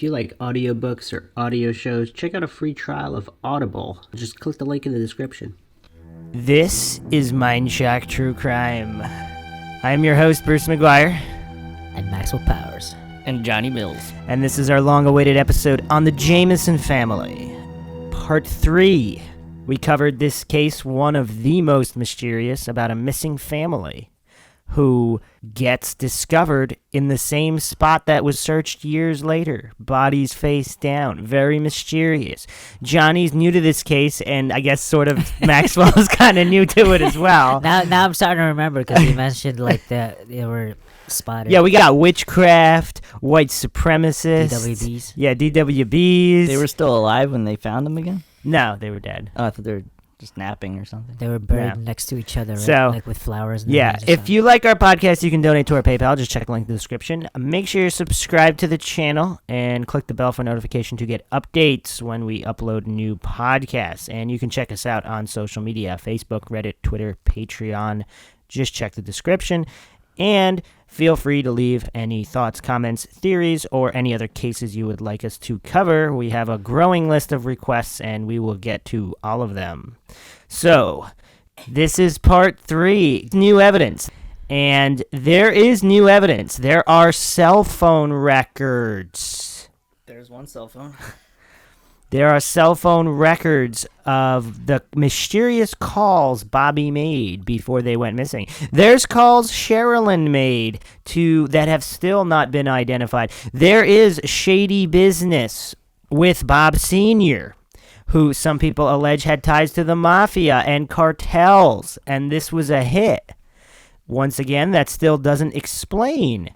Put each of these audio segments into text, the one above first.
you like audiobooks or audio shows, check out a free trial of Audible. Just click the link in the description. This is Mindshock True Crime. I'm your host, Bruce McGuire. And Maxwell Powers. And Johnny Mills. And this is our long-awaited episode on the Jamison Family. Part 3. We covered this case, one of the most mysterious, about a missing family who gets discovered in the same spot that was searched years later. Bodies face down. Very mysterious. Johnny's new to this case, and I guess sort of Maxwell's kind of new to it as well. Now I'm starting to remember because you mentioned like that they were spotted. Yeah, we got witchcraft, white supremacists. DWBs. Yeah, DWBs. They were still alive when they found them again? No, they were dead. Oh, I thought they were just napping or something. They were buried Yeah. next to each other, right? So, like with flowers. And Yeah, leaves or if something. you like our podcast, you can donate to our PayPal. Just check the link in the description. Make sure you're subscribed to the channel and click the bell for notification to get updates when we upload new podcasts. And you can check us out on social media, Facebook, Reddit, Twitter, Patreon. Just check the description. And feel free to leave any thoughts, comments, theories, or any other cases you would like us to cover. We have a growing list of requests, and we will get to all of them. So, this is part 3, new evidence. And there is new evidence. There are cell phone records. There's one cell phone. There are cell phone records of the mysterious calls Bobby made before they went missing. There's calls Sherilyn made that have still not been identified. There is shady business with Bob Sr., who some people allege had ties to the mafia and cartels, and this was a hit. Once again, that still doesn't explain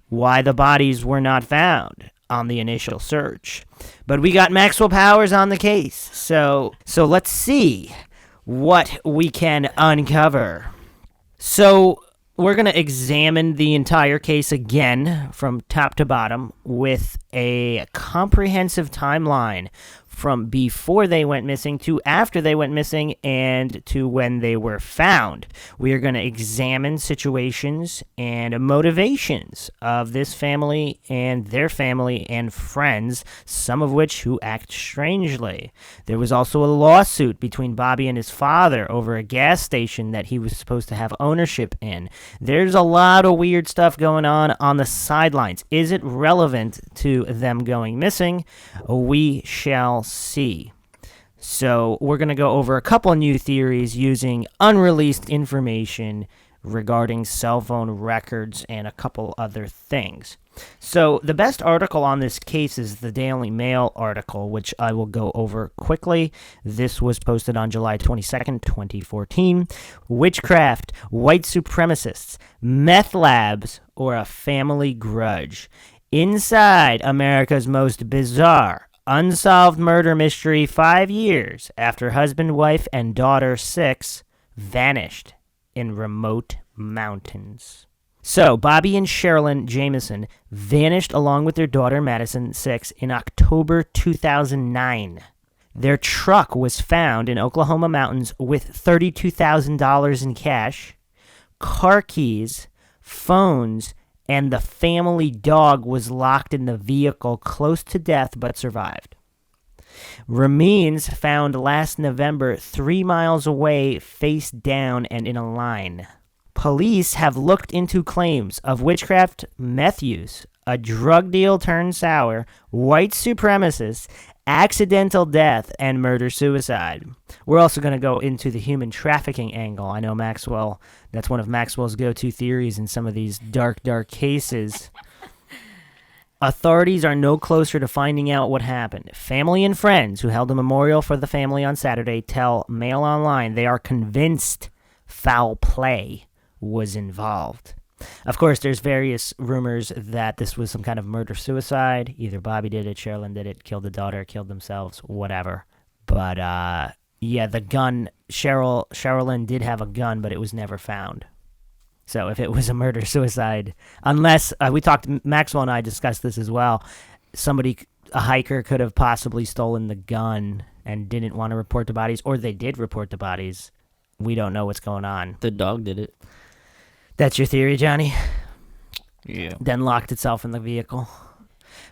why the bodies were not found on the initial search. But we got Maxwell Powers on the case, so let's see what we can uncover. So we're going to examine the entire case again from top to bottom with a comprehensive timeline from before they went missing to after they went missing and to when they were found. We are going to examine situations and motivations of this family and their family and friends, some of which who act strangely. There was also a lawsuit between Bobby and his father over a gas station that he was supposed to have ownership in. There's a lot of weird stuff going on the sidelines. Is it relevant to them going missing? We shall see. So we're going to go over a couple of new theories using unreleased information regarding cell phone records and a couple other things. So the best article on this case is the Daily Mail article, which I will go over quickly. This was posted on July 22nd, 2014. Witchcraft, white supremacists, meth labs, or a family grudge. Inside America's most bizarre, unsolved murder mystery 5 years after husband, wife, and daughter 6 vanished in remote mountains. So, Bobby and Sherilyn Jamison vanished along with their daughter Madison 6 in October 2009. Their truck was found in Oklahoma mountains with $32,000 in cash, car keys, phones, and the family dog was locked in the vehicle close to death but survived. Remains found last November 3 miles away, face down and in a line. Police have looked into claims of witchcraft, meth use, a drug deal turned sour, white supremacists, accidental death, and murder-suicide. We're also going to go into the human trafficking angle. I know Maxwell, that's one of Maxwell's go-to theories in some of these dark cases. Authorities are no closer to finding out what happened. Family and friends who held a memorial for the family on Saturday tell Mail Online they are convinced foul play was involved. Of course, there's various rumors that this was some kind of murder-suicide. Either Bobby did it, Sherilyn did it, killed the daughter, killed themselves, whatever. But, yeah, the gun, Sherilyn did have a gun, but it was never found. So if it was a murder-suicide, unless, Maxwell and I discussed this as well, a hiker could have possibly stolen the gun and didn't want to report the bodies, or they did report the bodies. We don't know what's going on. The dog did it. That's your theory, Johnny? Yeah. Then locked itself in the vehicle.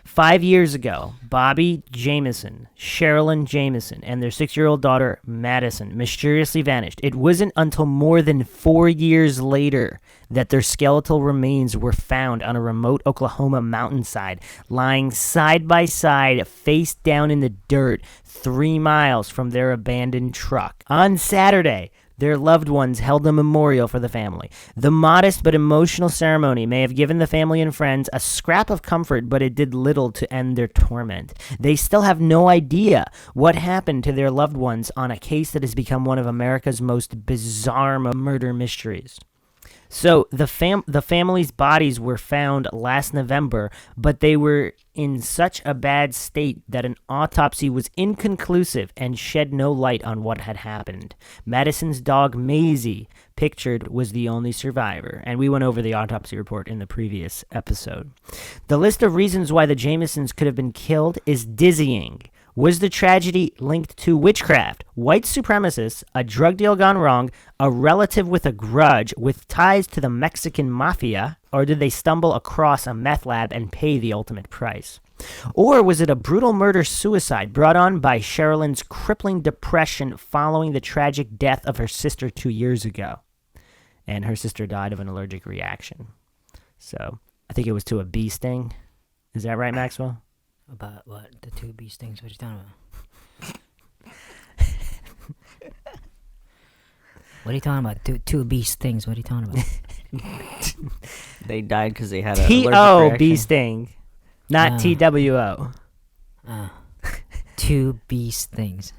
5 years ago, Bobby Jamison, Sherilyn Jamison, and their 6-year-old daughter, Madison, mysteriously vanished. It wasn't until more than 4 years later that their skeletal remains were found on a remote Oklahoma mountainside, lying side by side, face down in the dirt, 3 miles from their abandoned truck. On Saturday, their loved ones held a memorial for the family. The modest but emotional ceremony may have given the family and friends a scrap of comfort, but it did little to end their torment. They still have no idea what happened to their loved ones on a case that has become one of America's most bizarre murder mysteries. So the family's bodies were found last November, but they were in such a bad state that an autopsy was inconclusive and shed no light on what had happened. Madison's dog Maisie, pictured, was the only survivor, and we went over the autopsy report in the previous episode. The list of reasons why the Jamisons could have been killed is dizzying. Was the tragedy linked to witchcraft, white supremacists, a drug deal gone wrong, a relative with a grudge with ties to the Mexican mafia, or did they stumble across a meth lab and pay the ultimate price? Or was it a brutal murder-suicide brought on by Sherilyn's crippling depression following the tragic death of her sister 2 years ago? And her sister died of an allergic reaction. So, I think it was to a bee sting. Is that right, Maxwell? About what? The 2 bee stings? What are you talking about? What are you talking about? Two bee stings? What are you talking about? They died because they had a T-O bee sting, not T-W-O. 2 bee stings.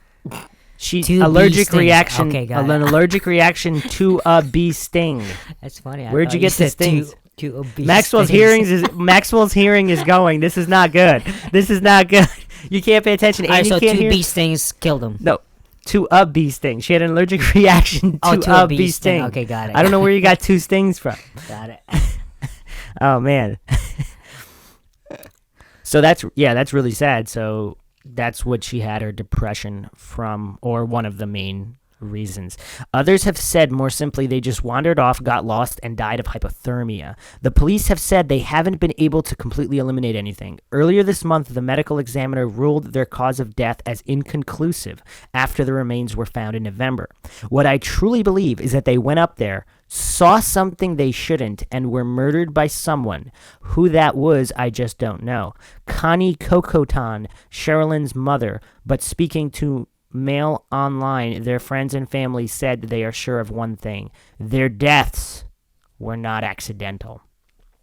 Allergic reaction. Okay, got an it. allergic reaction to a bee sting. That's funny. Where'd you get the stings? Two bee Maxwell's stings. Maxwell's hearing is going. This is not good. This is not good. You can't pay attention. Alright, And so you can't 2 hear. bee stings killed him. No, to a bee sting. She had an allergic reaction to a bee sting. Okay, got it. I don't know where you got 2 stings from. Got it. Oh man. So that's really sad. So that's what she had her depression from, or one of the main reasons. Others have said more simply they just wandered off, got lost, and died of hypothermia. The police have said they haven't been able to completely eliminate anything. Earlier this month, the medical examiner ruled their cause of death as inconclusive after the remains were found in November. What I truly believe is that they went up there, saw something they shouldn't, and were murdered by someone. Who that was, I just don't know. Connie Cocotan, Sherilyn's mother, but speaking to Mail Online, their friends and family said they are sure of one thing: their deaths were not accidental.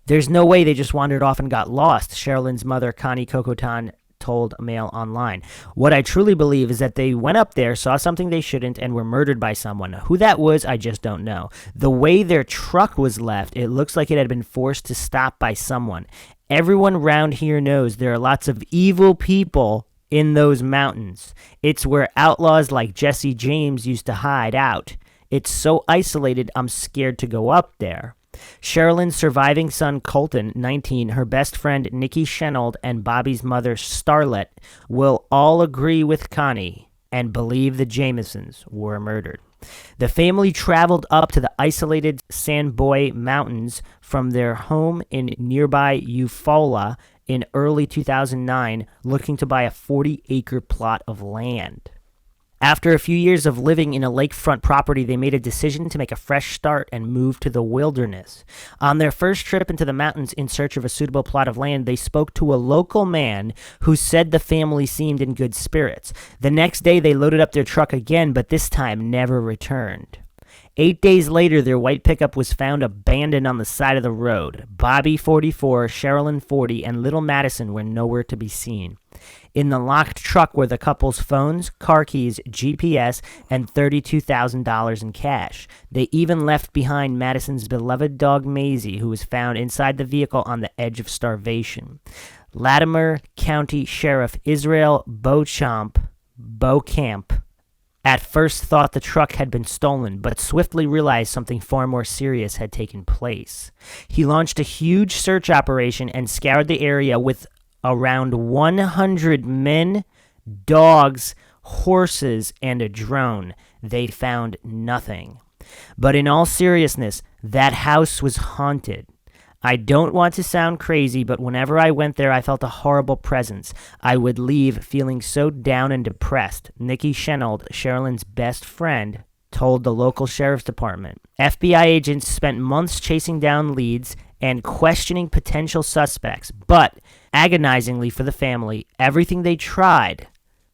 There's no way they just wandered off and got lost, Sherilyn's mother, Connie Cocotan, told Mail Online. What I truly believe is that they went up there, saw something they shouldn't, and were murdered by someone. Who that was, I just don't know. The way their truck was left, it looks like it had been forced to stop by someone. Everyone around here knows there are lots of evil people in those mountains. It's where outlaws like Jesse James used to hide out. It's so isolated, I'm scared to go up there. Sherilyn's surviving son, Colton, 19, her best friend, Nikki Shenold, and Bobby's mother, Starlet, will all agree with Connie and believe the Jamisons were murdered. The family traveled up to the isolated Sandboy Mountains from their home in nearby Eufaula in early 2009, looking to buy a 40-acre plot of land. After a few years of living in a lakefront property, they made a decision to make a fresh start and move to the wilderness. On their first trip into the mountains in search of a suitable plot of land, they spoke to a local man who said the family seemed in good spirits. The next day, they loaded up their truck again, but this time never returned. 8 days later, their white pickup was found abandoned on the side of the road. Bobby, 44, Sherilyn, 40, and little Madison were nowhere to be seen. In the locked truck were the couple's phones, car keys, GPS, and $32,000 in cash. They even left behind Madison's beloved dog Maisie, who was found inside the vehicle on the edge of starvation. Latimer County Sheriff Israel Beauchamp at first thought the truck had been stolen, but swiftly realized something far more serious had taken place. He launched a huge search operation and scoured the area with around 100 men, dogs, horses, and a drone. They found nothing. But in all seriousness, that house was haunted. I don't want to sound crazy, but whenever I went there, I felt a horrible presence. I would leave feeling so down and depressed. Nikki Shenold, Sherilyn's best friend, told the local sheriff's department. FBI agents spent months chasing down leads and questioning potential suspects, but agonizingly for the family, everything they tried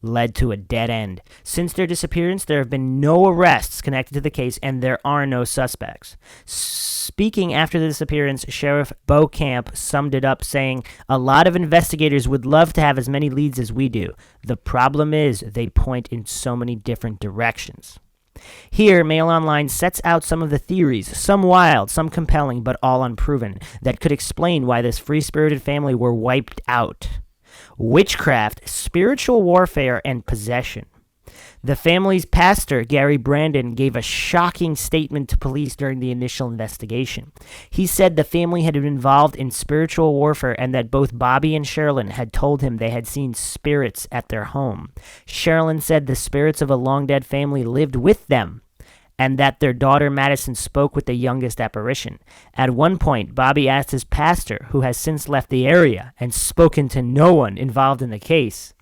led to a dead end. Since their disappearance, there have been no arrests connected to the case, and there are no suspects. Speaking after the disappearance, Sheriff Beaucamp summed it up saying, "A lot of investigators would love to have as many leads as we do. The problem is they point in so many different directions." Here, Mail Online sets out some of the theories, some wild, some compelling, but all unproven, that could explain why this free-spirited family were wiped out. Witchcraft, spiritual warfare, and possession. The family's pastor, Gary Brandon, gave a shocking statement to police during the initial investigation. He said the family had been involved in spiritual warfare and that both Bobby and Sherilyn had told him they had seen spirits at their home. Sherilyn said the spirits of a long-dead family lived with them, and that their daughter Madison spoke with the youngest apparition. At one point, Bobby asked his pastor, who has since left the area and spoken to no one involved in the case,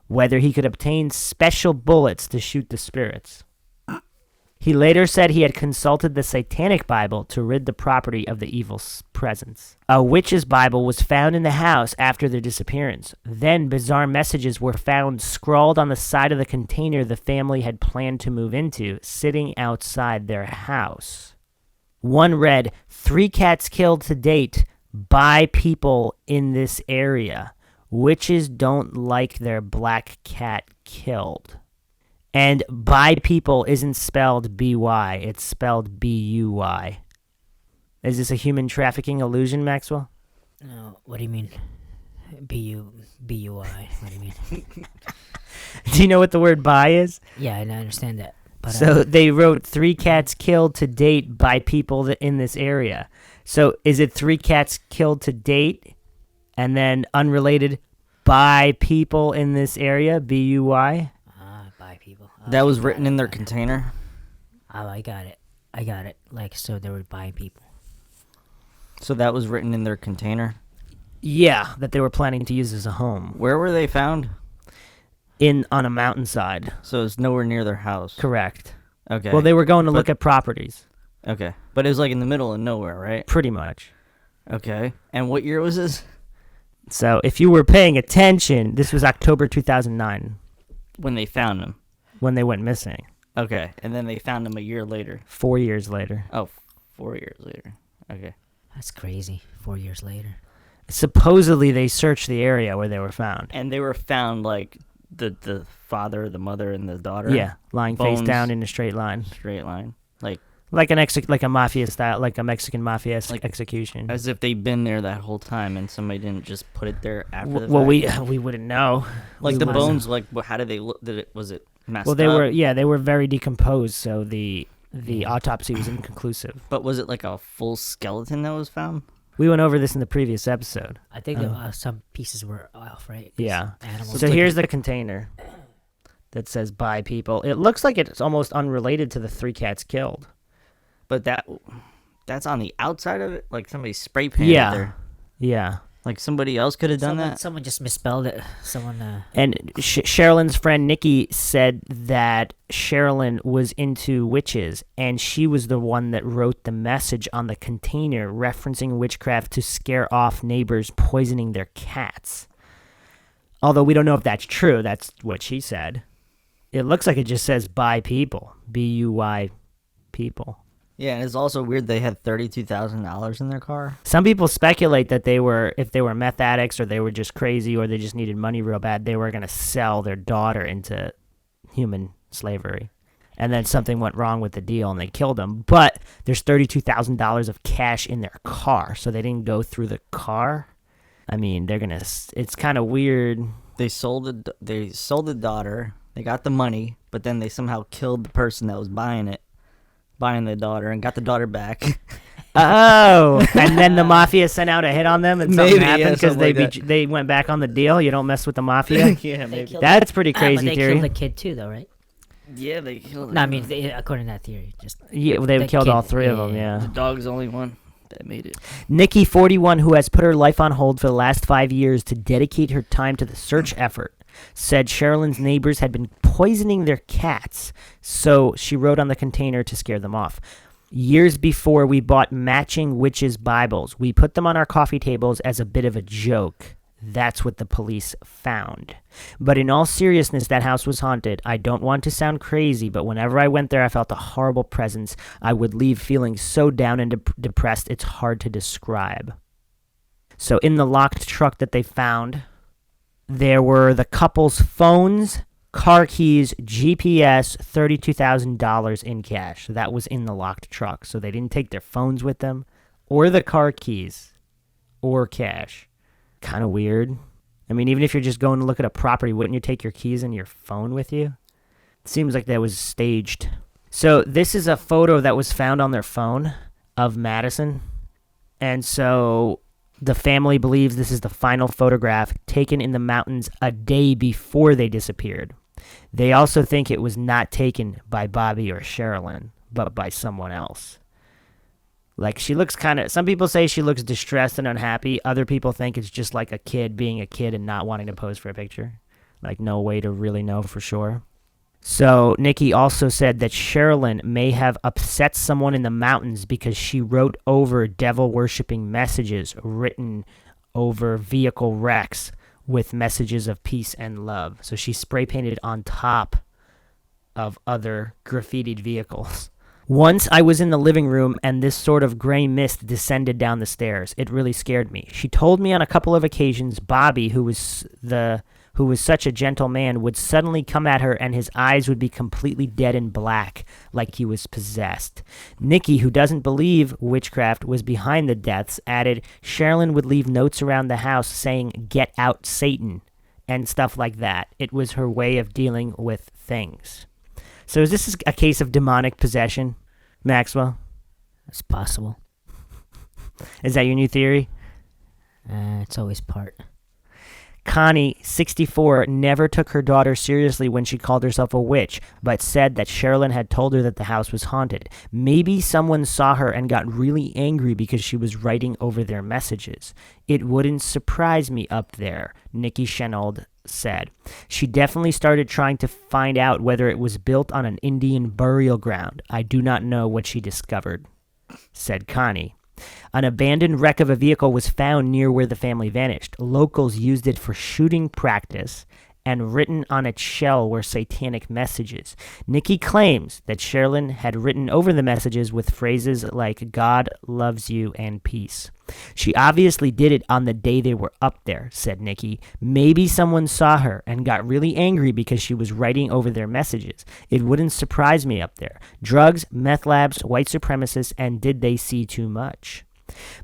whether he could obtain special bullets to shoot the spirits. He later said he had consulted the Satanic Bible to rid the property of the evil presence. A witch's Bible was found in the house after their disappearance. Then bizarre messages were found scrawled on the side of the container the family had planned to move into, sitting outside their house. One read, 3 cats killed to date by people in this area. Witches don't like their black cat killed. And by people isn't spelled B-Y, it's spelled B-U-Y. Is this a human trafficking illusion, Maxwell? No, what do you mean? B-U-I. What do you mean? Do you know what the word by is? Yeah, I understand that. But, So they wrote 3 cats killed to date by people in this area. So is it 3 cats killed to date and then unrelated by people in this area, B-U-Y? by people. That was written in their container. Oh, I got it. Like, so they were buying people. So that was written in their container. Yeah, that they were planning to use as a home. Where were they found? On a mountainside. So it's nowhere near their house. Correct. Okay. Well, they were going to look at properties. Okay. But it was like in the middle of nowhere, right? Pretty much. Okay. And what year was this? So if you were paying attention, this was October 2009 When they found him. when they went missing. Okay. And then they found him a year later. 4 years later. Oh, 4 years later. Okay. That's crazy. 4 years later. Supposedly they searched the area where they were found. And they were found like the father, the mother, and the daughter. Yeah, lying face Bones. down in a straight line. Straight line. Like Like a mafia style, like a Mexican mafia execution. as if they'd been there that whole time and somebody didn't just put it there after the Well, fact. we wouldn't know. Like We the wouldn't. bones, like how did they look? Was it messed Well, they up? were very decomposed, so the autopsy was inconclusive. But was it like a full skeleton that was found? We went over this in the previous episode. I think some pieces were off, right? 'Cause Yeah. Animals. So here's the container that says "by people." It looks like it's almost unrelated to the 3 cats killed. But that's on the outside of it? Like somebody spray painted Yeah. there. Yeah. Like somebody else could have done that? Someone just misspelled it. Someone. And Sherilyn's friend Nikki said that Sherilyn was into witches, and she was the one that wrote the message on the container referencing witchcraft to scare off neighbors poisoning their cats. Although we don't know if that's true. That's what she said. It looks like it just says "by people," B-U-Y people. Yeah, and it's also weird they had $32,000 in their car. Some people speculate that if they were meth addicts or they were just crazy or they just needed money real bad, they were going to sell their daughter into human slavery. And then something went wrong with the deal and they killed them. But there's $32,000 of cash in their car, so they didn't go through the car. I mean, it's kind of weird. They sold the daughter. They got the money, but then they somehow killed the person that was buying the daughter, and got the daughter back. Oh, and then the mafia sent out a hit on them, and something Maybe, yeah, happened because something like that. they went back on the deal. You don't mess with the mafia. Yeah, maybe. That's pretty But crazy they theory. killed the kid too, though, right? Yeah, they killed No, I mean, according to that theory, just Yeah, well, they the killed kid, all 3 of yeah, them. yeah. Yeah. the dog's the only one. That made it. Nikki, 41, who has put her life on hold for the last 5 years to dedicate her time to the search effort, said Sherilyn's neighbors had been poisoning their cats, so she wrote on the container to scare them off. Years before, we bought matching witches' Bibles. We put them on our coffee tables as a bit of a joke. That's what the police found. But in all seriousness, that house was haunted. I don't want to sound crazy, but whenever I went there, I felt a horrible presence. I would leave feeling so down and depressed, it's hard to describe. So in the locked truck that they found, there were the couple's phones, car keys, GPS, $32,000 in cash. That was in the locked truck. So they didn't take their phones with them, or the car keys, or cash. Kind of weird. I mean, even if you're just going to look at a property, wouldn't you take your keys and your phone with you? It seems like that was staged. So this is a photo that was found on their phone of Madison. And so the family believes this is the final photograph taken in the mountains a day before they disappeared. They also think it was not taken by Bobby or Sherilyn, but by someone else. Like, she looks some people say she looks distressed and unhappy. Other people think it's just like a kid being a kid and not wanting to pose for a picture. Like, no way to really know for sure. So Nikki also said that Sherilyn may have upset someone in the mountains because she wrote over devil-worshipping messages written over vehicle wrecks with messages of peace and love. So she spray-painted on top of other graffitied vehicles. Once I was in the living room and this sort of gray mist descended down the stairs. It really scared me. She told me on a couple of occasions Bobby, who was such a gentle man, would suddenly come at her and his eyes would be completely dead and black, like he was possessed. Nikki, who doesn't believe witchcraft was behind the deaths, added Sherilyn would leave notes around the house saying, "Get out, Satan," and stuff like that. It was her way of dealing with things. So is this a case of demonic possession, Maxwell? It's possible. Is that your new theory? It's always part. Connie, 64, never took her daughter seriously when she called herself a witch, but said that Sherilyn had told her that the house was haunted. Maybe someone saw her and got really angry because she was writing over their messages. It wouldn't surprise me up there, Nikki Chenault said. She definitely started trying to find out whether it was built on an Indian burial ground. I do not know what she discovered, said Connie. An abandoned wreck of a vehicle was found near where the family vanished. Locals used it for shooting practice, and written on its shell were satanic messages. Nikki claims that Sherilyn had written over the messages with phrases like "God loves you" and "peace." She obviously did it on the day they were up there, said Nikki. Maybe someone saw her and got really angry because she was writing over their messages. It wouldn't surprise me up there. Drugs, meth labs, white supremacists, and did they see too much?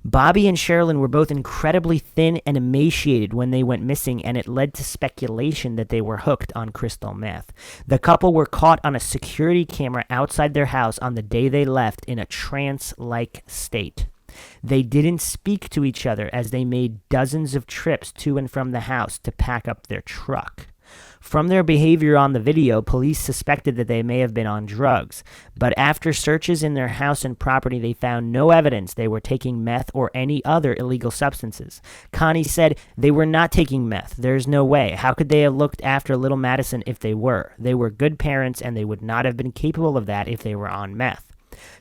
Bobby and Sherilyn were both incredibly thin and emaciated when they went missing, and it led to speculation that they were hooked on crystal meth. The couple were caught on a security camera outside their house on the day they left in a trance-like state. They didn't speak to each other as they made dozens of trips to and from the house to pack up their truck. From their behavior on the video, police suspected that they may have been on drugs, but after searches in their house and property, they found no evidence they were taking meth or any other illegal substances. Connie said they were not taking meth. There's no way. How could they have looked after little Madison if they were? They were good parents, and they would not have been capable of that if they were on meth.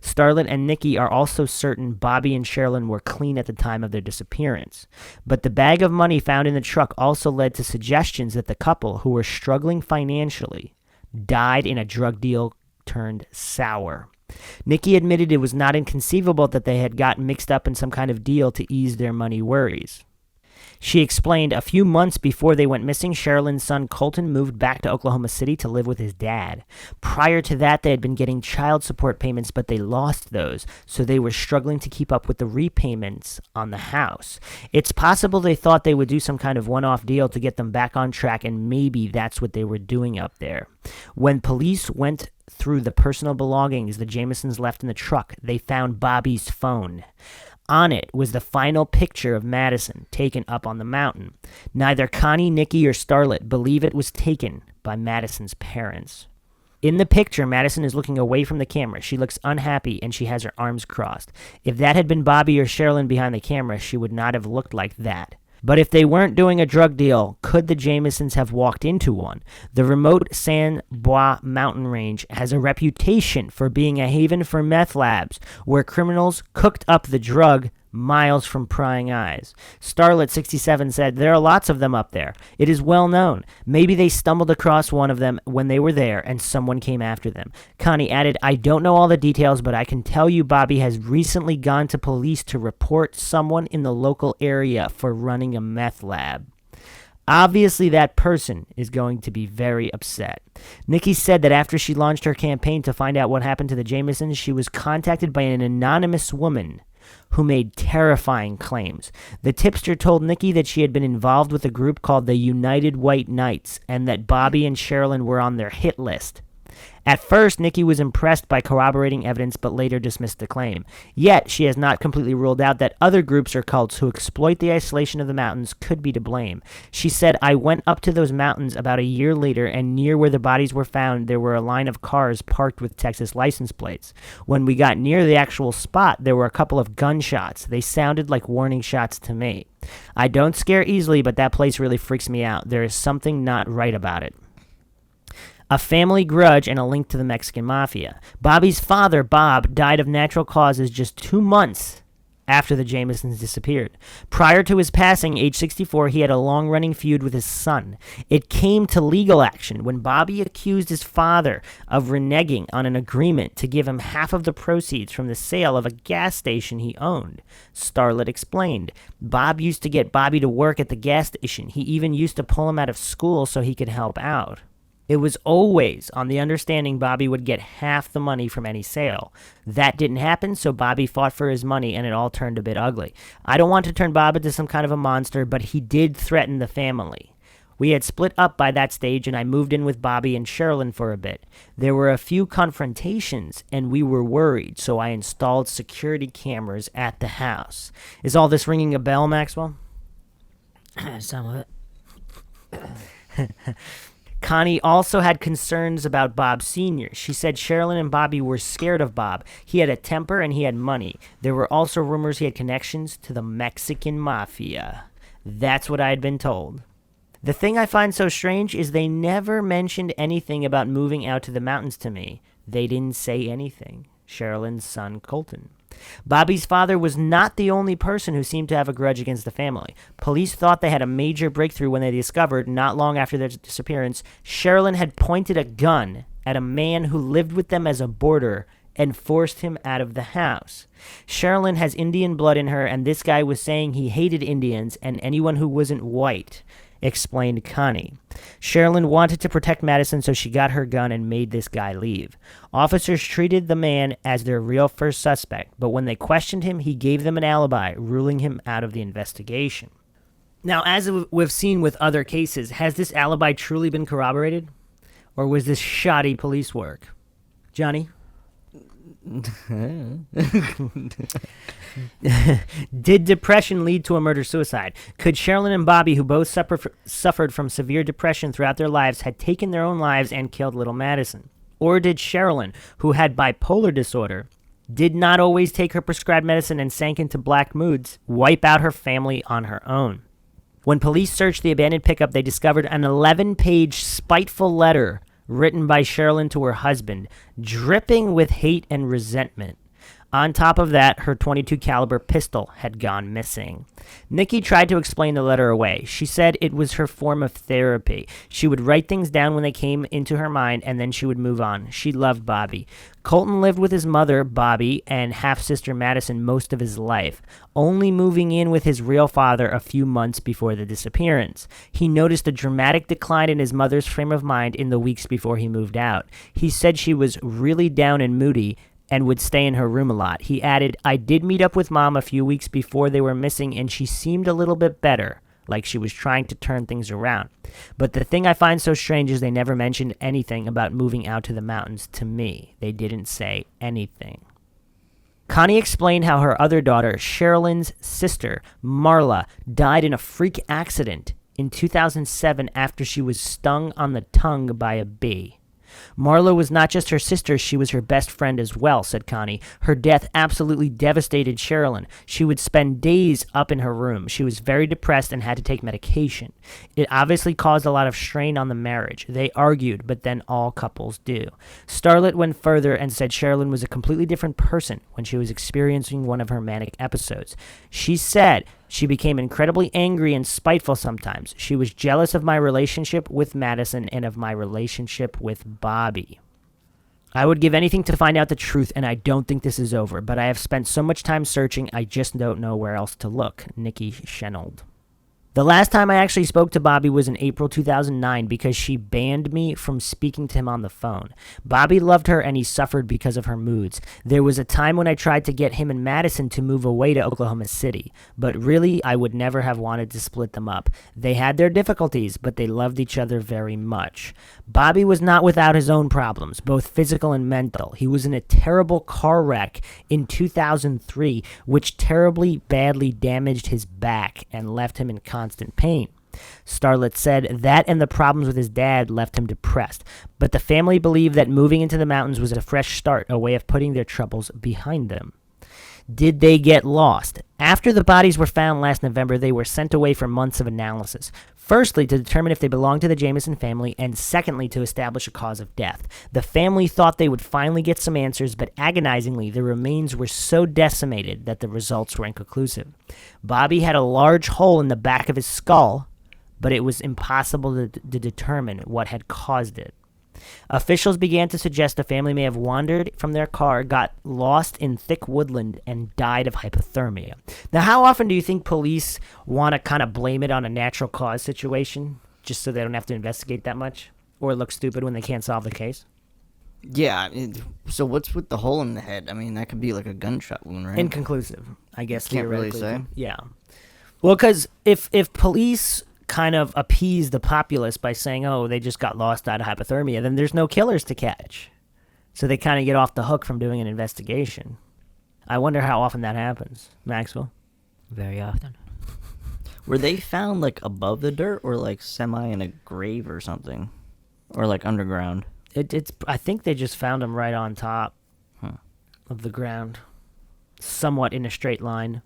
Starlet and Nikki are also certain Bobby and Sherilyn were clean at the time of their disappearance. But the bag of money found in the truck also led to suggestions that the couple, who were struggling financially, died in a drug deal turned sour. Nikki admitted it was not inconceivable that they had gotten mixed up in some kind of deal to ease their money worries. She explained a few months before they went missing, Sherilyn's son Colton moved back to Oklahoma City to live with his dad. Prior to that, they had been getting child support payments, but they lost those, so they were struggling to keep up with the repayments on the house. It's possible they thought they would do some kind of one-off deal to get them back on track, and maybe that's what they were doing up there. When police went through the personal belongings the Jamisons left in the truck, they found Bobby's phone. On it was the final picture of Madison, taken up on the mountain. Neither Connie, Nikki, or Starlet believe it was taken by Madison's parents. In the picture, Madison is looking away from the camera. She looks unhappy, and she has her arms crossed. If that had been Bobby or Sherilyn behind the camera, she would not have looked like that. But if they weren't doing a drug deal, could the Jamisons have walked into one? The remote San Bois mountain range has a reputation for being a haven for meth labs, where criminals cooked up the drug miles from prying eyes. Starlet67 said, there are lots of them up there. It is well known. Maybe they stumbled across one of them when they were there and someone came after them. Connie added, I don't know all the details, but I can tell you Bobby has recently gone to police to report someone in the local area for running a meth lab. Obviously, that person is going to be very upset. Nikki said that after she launched her campaign to find out what happened to the Jamisons, she was contacted by an anonymous woman who made terrifying claims. The tipster told Nikki that she had been involved with a group called the United White Knights and that Bobby and Sherilyn were on their hit list. At first, Nikki was impressed by corroborating evidence but later dismissed the claim. Yet, she has not completely ruled out that other groups or cults who exploit the isolation of the mountains could be to blame. She said, I went up to those mountains about a year later, and near where the bodies were found, there were a line of cars parked with Texas license plates. When we got near the actual spot, there were a couple of gunshots. They sounded like warning shots to me. I don't scare easily, but that place really freaks me out. There is something not right about it. A family grudge and a link to the Mexican mafia. Bobby's father, Bob, died of natural causes just 2 months after the Jamisons disappeared. Prior to his passing, age 64, he had a long-running feud with his son. It came to legal action when Bobby accused his father of reneging on an agreement to give him half of the proceeds from the sale of a gas station he owned. Starlet explained, Bob used to get Bobby to work at the gas station. He even used to pull him out of school so he could help out. It was always on the understanding Bobby would get half the money from any sale. That didn't happen, so Bobby fought for his money, and it all turned a bit ugly. I don't want to turn Bob into some kind of a monster, but he did threaten the family. We had split up by that stage, and I moved in with Bobby and Sherilyn for a bit. There were a few confrontations, and we were worried, so I installed security cameras at the house. Is all this ringing a bell, Maxwell? Some of it. Connie also had concerns about Bob Sr. She said Sherilyn and Bobby were scared of Bob. He had a temper and he had money. There were also rumors he had connections to the Mexican mafia. That's what I had been told. The thing I find so strange is they never mentioned anything about moving out to the mountains to me. They didn't say anything. Sherilyn's son, Colton. Bobby's father was not the only person who seemed to have a grudge against the family. Police thought they had a major breakthrough when they discovered, not long after their disappearance, Sherilyn had pointed a gun at a man who lived with them as a boarder and forced him out of the house. Sherilyn has Indian blood in her, and this guy was saying he hated Indians and anyone who wasn't white, explained Connie. Sherilyn wanted to protect Madison, so she got her gun and made this guy leave. Officers treated the man as their real first suspect, but when they questioned him, he gave them an alibi, ruling him out of the investigation. Now, as we've seen with other cases, has this alibi truly been corroborated? Or was this shoddy police work? Johnny? Did depression lead to a murder-suicide? Could Sherilyn and Bobby, who both suffered from severe depression throughout their lives, had taken their own lives and killed little Madison? Or did Sherilyn, who had bipolar disorder, did not always take her prescribed medicine and sank into black moods, wipe out her family on her own? When police searched the abandoned pickup, they discovered an 11-page spiteful letter written by Sherilyn to her husband, dripping with hate and resentment. On top of that, her .22 caliber pistol had gone missing. Nikki tried to explain the letter away. She said it was her form of therapy. She would write things down when they came into her mind, and then she would move on. She loved Bobby. Colton lived with his mother, Bobby, and half-sister Madison most of his life, only moving in with his real father a few months before the disappearance. He noticed a dramatic decline in his mother's frame of mind in the weeks before he moved out. He said she was really down and moody, and would stay in her room a lot. He added, I did meet up with Mom a few weeks before they were missing, and she seemed a little bit better, like she was trying to turn things around. But the thing I find so strange is they never mentioned anything about moving out to the mountains to me. They didn't say anything. Connie explained how her other daughter, Sherilyn's sister, Marla, died in a freak accident in 2007 after she was stung on the tongue by a bee. Marla was not just her sister, she was her best friend as well, said Connie. Her death absolutely devastated Sherilyn. She would spend days up in her room. She was very depressed and had to take medication. It obviously caused a lot of strain on the marriage. They argued, but then all couples do. Starlet went further and said Sherilyn was a completely different person when she was experiencing one of her manic episodes. She said she became incredibly angry and spiteful sometimes. She was jealous of my relationship with Madison and of my relationship with Bobby. I would give anything to find out the truth, and I don't think this is over, but I have spent so much time searching, I just don't know where else to look. Nikki Shenold. The last time I actually spoke to Bobby was in April 2009 because she banned me from speaking to him on the phone. Bobby loved her and he suffered because of her moods. There was a time when I tried to get him and Madison to move away to Oklahoma City, but really I would never have wanted to split them up. They had their difficulties, but they loved each other very much. Bobby was not without his own problems, both physical and mental. He was in a terrible car wreck in 2003, which terribly badly damaged his back and left him in constant pain. Starlet said that and the problems with his dad left him depressed, but the family believed that moving into the mountains was a fresh start, a way of putting their troubles behind them. Did they get lost? After the bodies were found last November, they were sent away for months of analysis. Firstly, to determine if they belonged to the Jamison family, and secondly, to establish a cause of death. The family thought they would finally get some answers, but agonizingly, the remains were so decimated that the results were inconclusive. Bobby had a large hole in the back of his skull, but it was impossible to determine what had caused it. Officials began to suggest the family may have wandered from their car, got lost in thick woodland, and died of hypothermia. Now, how often do you think police want to kind of blame it on a natural cause situation, just so they don't have to investigate that much, or look stupid when they can't solve the case? Yeah, so what's with the hole in the head? I mean, that could be like a gunshot wound, right? Inconclusive, I guess. Can't really say. Yeah. Well, because if police kind of appease the populace by saying, oh, they just got lost out of hypothermia, then there's no killers to catch. So they kind of get off the hook from doing an investigation. I wonder how often that happens. Maxwell? Very often. Were they found like above the dirt or like semi in a grave or something? Or like underground? I think they just found them right on top of the ground, somewhat in a straight line.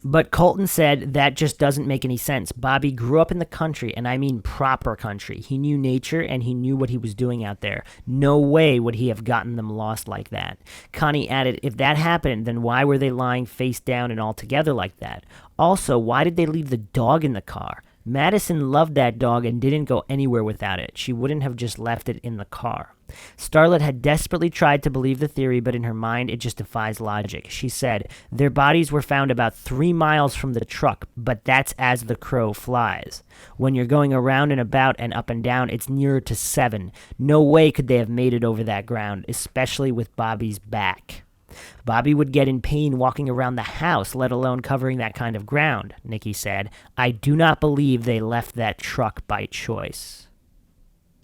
But Colton said that just doesn't make any sense. Bobby grew up in the country, and I mean proper country. He knew nature, and he knew what he was doing out there. No way would he have gotten them lost like that. Connie added, if that happened, then why were they lying face down and all together like that? Also, why did they leave the dog in the car? Madison loved that dog and didn't go anywhere without it. She wouldn't have just left it in the car. Starlet had desperately tried to believe the theory, but in her mind it just defies logic. She said, their bodies were found about 3 miles from the truck, but that's as the crow flies. When you're going around and about and up and down, it's nearer to 7. No way could they have made it over that ground, especially with Bobby's back. Bobby would get in pain walking around the house, let alone covering that kind of ground, Nikki said. I do not believe they left that truck by choice.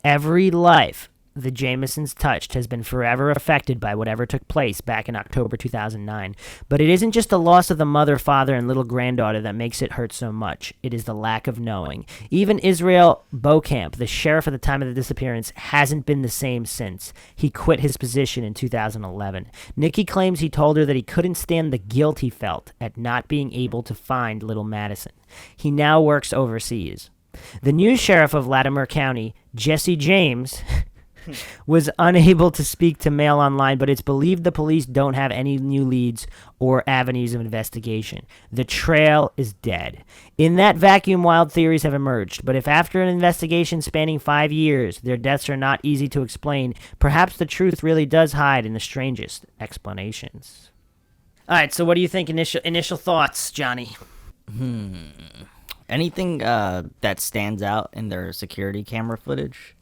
Every life the Jamisons touched has been forever affected by whatever took place back in October 2009. But it isn't just the loss of the mother, father, and little granddaughter that makes it hurt so much. It is the lack of knowing. Even Israel Beaucamp, the sheriff at the time of the disappearance, hasn't been the same since. He quit his position in 2011. Nikki claims he told her that he couldn't stand the guilt he felt at not being able to find little Madison. He now works overseas. The new sheriff of Latimer County, Jesse James, was unable to speak to Mail Online, but it's believed the police don't have any new leads or avenues of investigation. The trail is dead. In that vacuum, wild theories have emerged, but if after an investigation spanning 5 years, their deaths are not easy to explain, perhaps the truth really does hide in the strangest explanations. All right, so what do you think? Initial thoughts, Johnny? Anything that stands out in their security camera footage?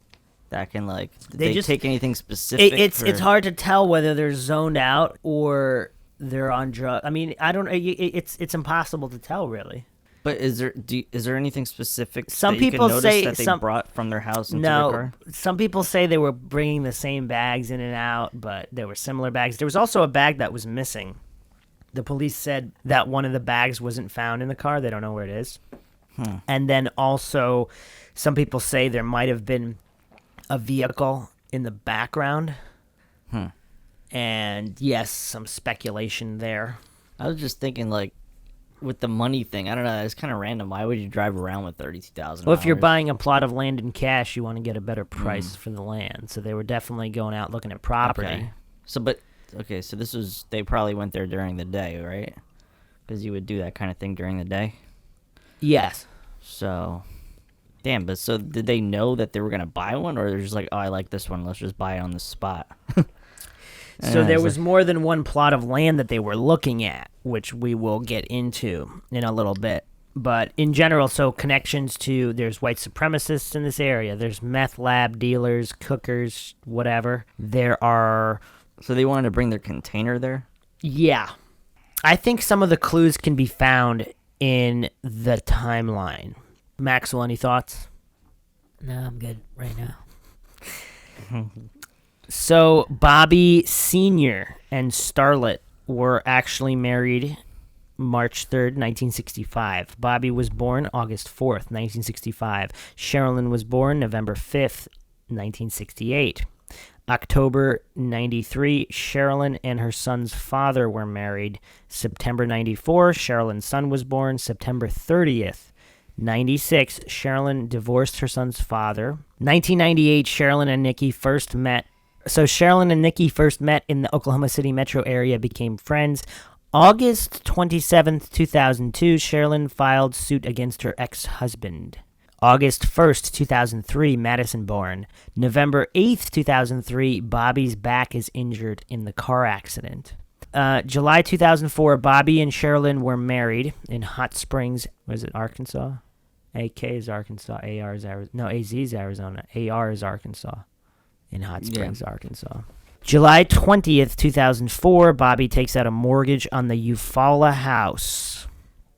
That can they just take anything specific? It's hard to tell whether they're zoned out or they're on drugs. I mean, I don't. It's impossible to tell, really. But is there anything specific? Some that people you can say notice that they brought from their house into their car? Some people say they were bringing the same bags in and out, but there were similar bags. There was also a bag that was missing. The police said that one of the bags wasn't found in the car. They don't know where it is. And then also, some people say there might have been a vehicle in the background. Hmm. And yes, some speculation there. I was just thinking, like, with the money thing, I don't know. It's kind of random. Why would you drive around with $32,000? Well, if you're buying a plot of land in cash, you want to get a better price for the land. So they were definitely going out looking at property. Okay. So this was, they probably went there during the day, right? Because you would do that kind of thing during the day. Yes. So, damn, but so did they know that they were going to buy one? Or they're just like, oh, I like this one. Let's just buy it on the spot. So there was more than one plot of land that they were looking at, which we will get into in a little bit. But in general, so connections to, there's white supremacists in this area. There's meth lab dealers, cookers, whatever. There are... So they wanted to bring their container there? Yeah. I think some of the clues can be found in the timeline. Maxwell, any thoughts? No, I'm good right now. So Bobby Sr. and Starlet were actually married March 3rd, 1965. Bobby was born August 4th, 1965. Sherilyn was born November 5th, 1968. October 93, Sherilyn and her son's father were married. September 94, Sherilyn's son was born. September 30th, 96, Sherilyn divorced her son's father. 1998, Sherilyn and Nikki first met. So Sherilyn and Nikki first met in the Oklahoma City metro area, became friends. August 27th, 2002, Sherilyn filed suit against her ex-husband. August 1st, 2003, Madison born. November 8th, 2003, Bobby's back is injured in the car accident. July 2004, Bobby and Sherilyn were married in Hot Springs, was it Arkansas? AK is Arkansas, AR is Arizona. No, AZ is Arizona. AR is Arkansas. In Hot Springs, Arkansas. July 20th, 2004, Bobby takes out a mortgage on the Eufaula house.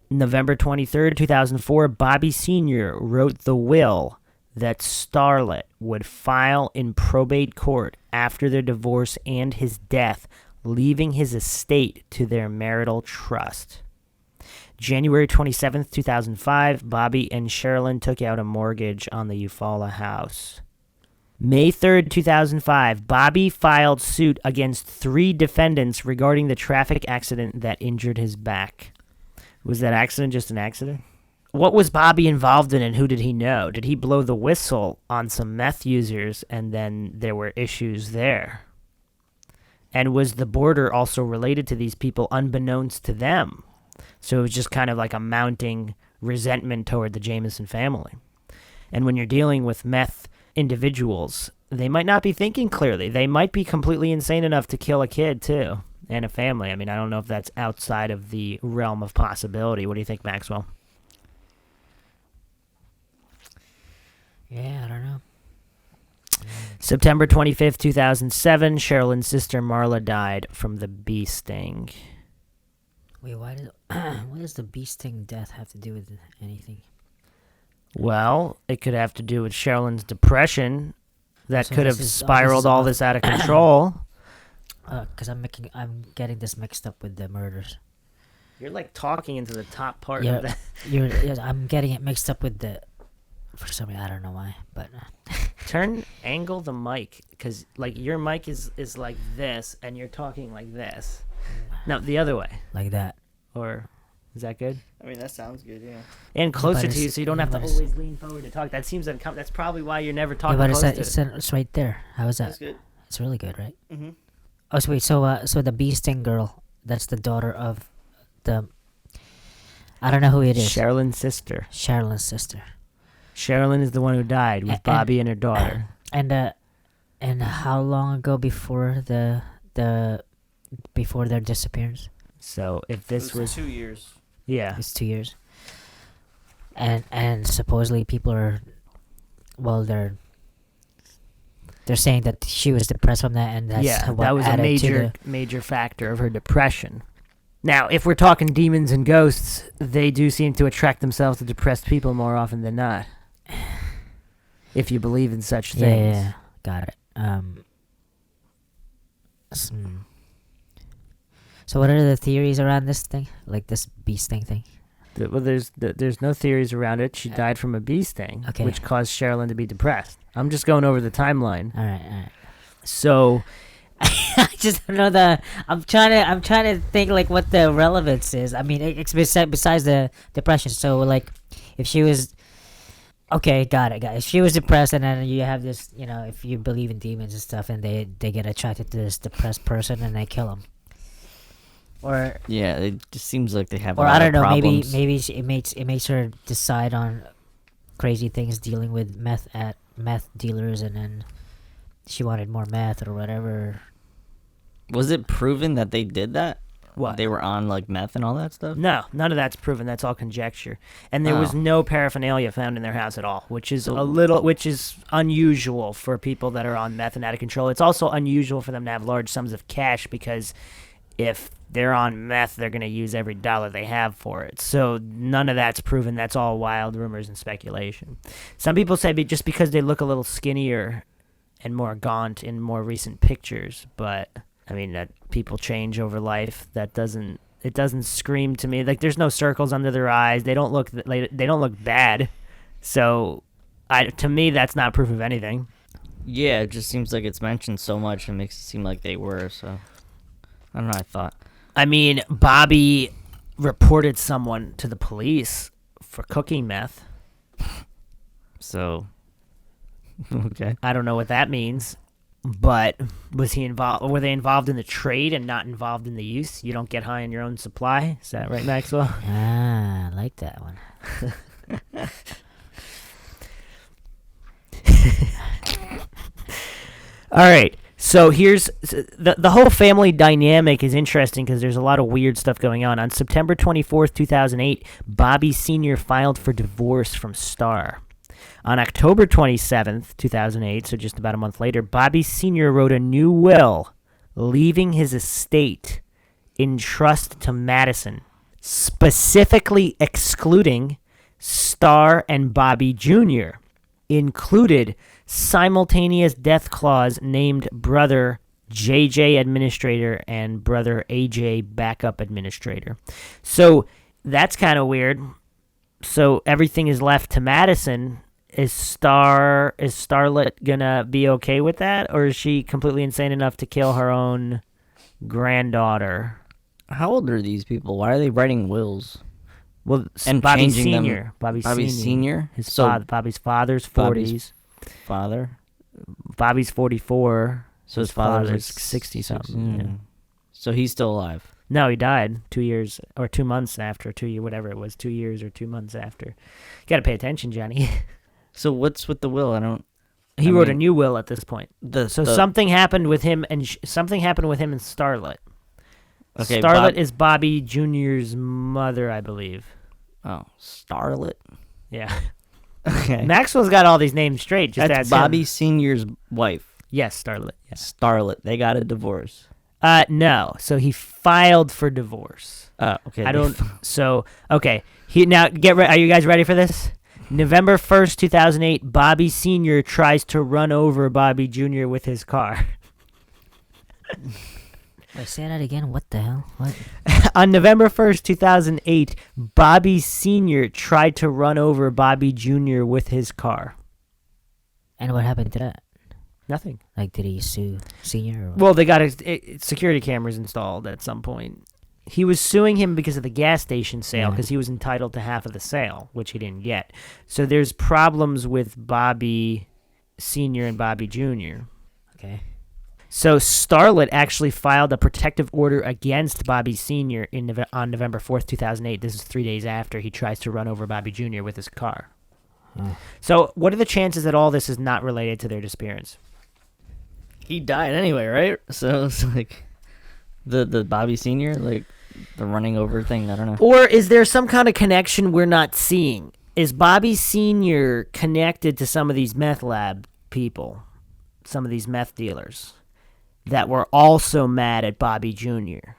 November 23rd, 2004, Bobby Sr. wrote the will that Starlet would file in probate court after their divorce and his death, leaving his estate to their marital trust. January 27th, 2005, Bobby and Sherilyn took out a mortgage on the Eufaula house. May 3rd, 2005, Bobby filed suit against 3 defendants regarding the traffic accident that injured his back. Was that accident just an accident? What was Bobby involved in and who did he know? Did he blow the whistle on some meth users and then there were issues there? And was the border also related to these people unbeknownst to them? So it was just kind of like a mounting resentment toward the Jamison family. And when you're dealing with meth individuals, they might not be thinking clearly. They might be completely insane enough to kill a kid too. And a family. I mean, I don't know if that's outside of the realm of possibility. What do you think, Maxwell? Yeah, I don't know. September 25th, 2007, Sherilyn's sister Marla died from the bee sting. Wait, what does the bee sting death have to do with anything? Well, it could have to do with Sherilyn's depression that So could have this is- spiraled all this out of control. Because I'm getting this mixed up with the murders. You're like talking into the top part Yeah, of that. I'm getting it mixed up with the. For some reason, I don't know why, but Angle the mic, because like your mic is like this, and you're talking like this. No, the other way. like that. Or is that good? I mean, that sounds good, yeah. And closer But to you, it's- so you don't have to but it's- always lean forward to talk. That seems uncomfortable. That's probably why you're never Yeah, talking but close it's, to it. it's right there. How is that? That's good. It's really good, right? Mm-hmm. Oh, so wait. So the bee sting girl. That's the daughter of the. I don't know who it is. Sherilyn's sister. Sherilyn's sister. Sherilyn is the one who died with Bobby and her daughter. And how long ago before before their disappearance? So if this was 2 years. yeah, It's 2 years. And supposedly people are, well, they're saying that she was depressed from that, and that's yeah, what that was a added to major factor of her depression. Now, if we're talking demons and ghosts, they do seem to attract themselves to depressed people more often than not. If you believe in such the. things. Yeah, got it. So what are the theories around this thing, like this bee sting thing? Well, there's no theories around it. She died from a bee sting, Okay. which caused Sherilyn to be depressed. I'm just going over the timeline. All right. So I just don't know I'm trying to think like what the relevance is. I mean, it's besides the depression. So like, if she was okay, got it. If she was depressed, and then you have this, if you believe in demons and stuff, and they get attracted to this depressed person and they kill him, or Yeah, it just seems like they have. or a lot I don't of know, problems. maybe it makes her decide on crazy things dealing with meth dealers, and then she wanted more meth or whatever. Was it proven that they did that? What? They were on like meth and all that stuff? no, none of that's proven. That's all conjecture. And there was Oh. no paraphernalia found in their house at all, which is So- which is unusual for people that are on meth and out of control. It's also unusual for them to have large sums of cash, because if they're on meth, they're going to use every dollar they have for it. So none of that's proven. That's all wild rumors and speculation. Some people say just because they look a little skinnier and more gaunt in more recent pictures, but I mean that people change over life. It doesn't scream to me like there's no circles under their eyes. They don't look bad. So to me that's not proof of anything. Yeah, it just seems like it's mentioned so much and makes it seem like they were, so I don't know, I thought. I mean, Bobby reported someone to the police for cooking meth. So okay. I don't know what that means, but was he involved? Were they involved in the trade and not involved in the use? You don't get high on your own supply. Is that right, Maxwell? Ah, I like that one. All right. So here's the whole family dynamic is interesting because there's a lot of weird stuff going on. On September 24th, 2008, Bobby Sr. filed for divorce from Starr. On October 27th, 2008, so just about a month later, Bobby Sr. wrote a new will leaving his estate in trust to Madison, specifically excluding Starr and Bobby Jr. Included simultaneous death clause named brother JJ administrator and brother AJ backup administrator. So that's kind of weird. So everything is left to Madison. Is Starlet gonna be okay with that, or is she completely insane enough to kill her own granddaughter? How old are these people? Why are they writing wills? Well, And Bobby changing them- Senior. Bobby Bobby Senior. Senior? His So father. Bobby's father's 40s. father? Bobby's 44. So his father's like 60 something. 60. Yeah. So he's still alive. No, he died 2 years or 2 months after. 2 year, whatever it was, 2 years or 2 months after. Got to pay attention, Johnny. So what's with the will? He I wrote a mean, new will at this point. the So the- something happened with him, and something happened with him and Starlet. Okay, Starlet Bob- is Bobby Jr.'s mother, I believe. Oh, Starlet. Yeah. Okay. Maxwell's got all these names straight. Just That's ask Bobby him. Senior's wife. Yes, Starlet. Yes. Starlet. They got a divorce. No. So he filed for divorce. Oh, okay. I don't. So okay. Now get ready. Are you guys ready for this? November 1st, 2008. Bobby Sr. tries to run over Bobby Jr. with his car. Wait, say that again. What the hell? What? On November 1st, 2008, Bobby Sr. tried to run over Bobby Jr. with his car. And what happened to that? Nothing. Like, did he sue Senior? Or what? Well, they got security cameras installed at some point. He was suing him because of the gas station sale, Yeah. because he was entitled to half of the sale, which he didn't get. So there's problems with Bobby Sr. and Bobby Jr. Okay. So Starlet actually filed a protective order against Bobby Sr. on November 4th, 2008. This is 3 days after he tries to run over Bobby Jr. with his car. Oh. So what are the chances that all this is not related to their disappearance? He died anyway, right? So it's like the Bobby Senior, like the running over thing. I don't know. Or is there some kind of connection we're not seeing? Is Bobby Sr. connected to some of these meth lab people, some of these meth dealers that were also mad at Bobby Jr.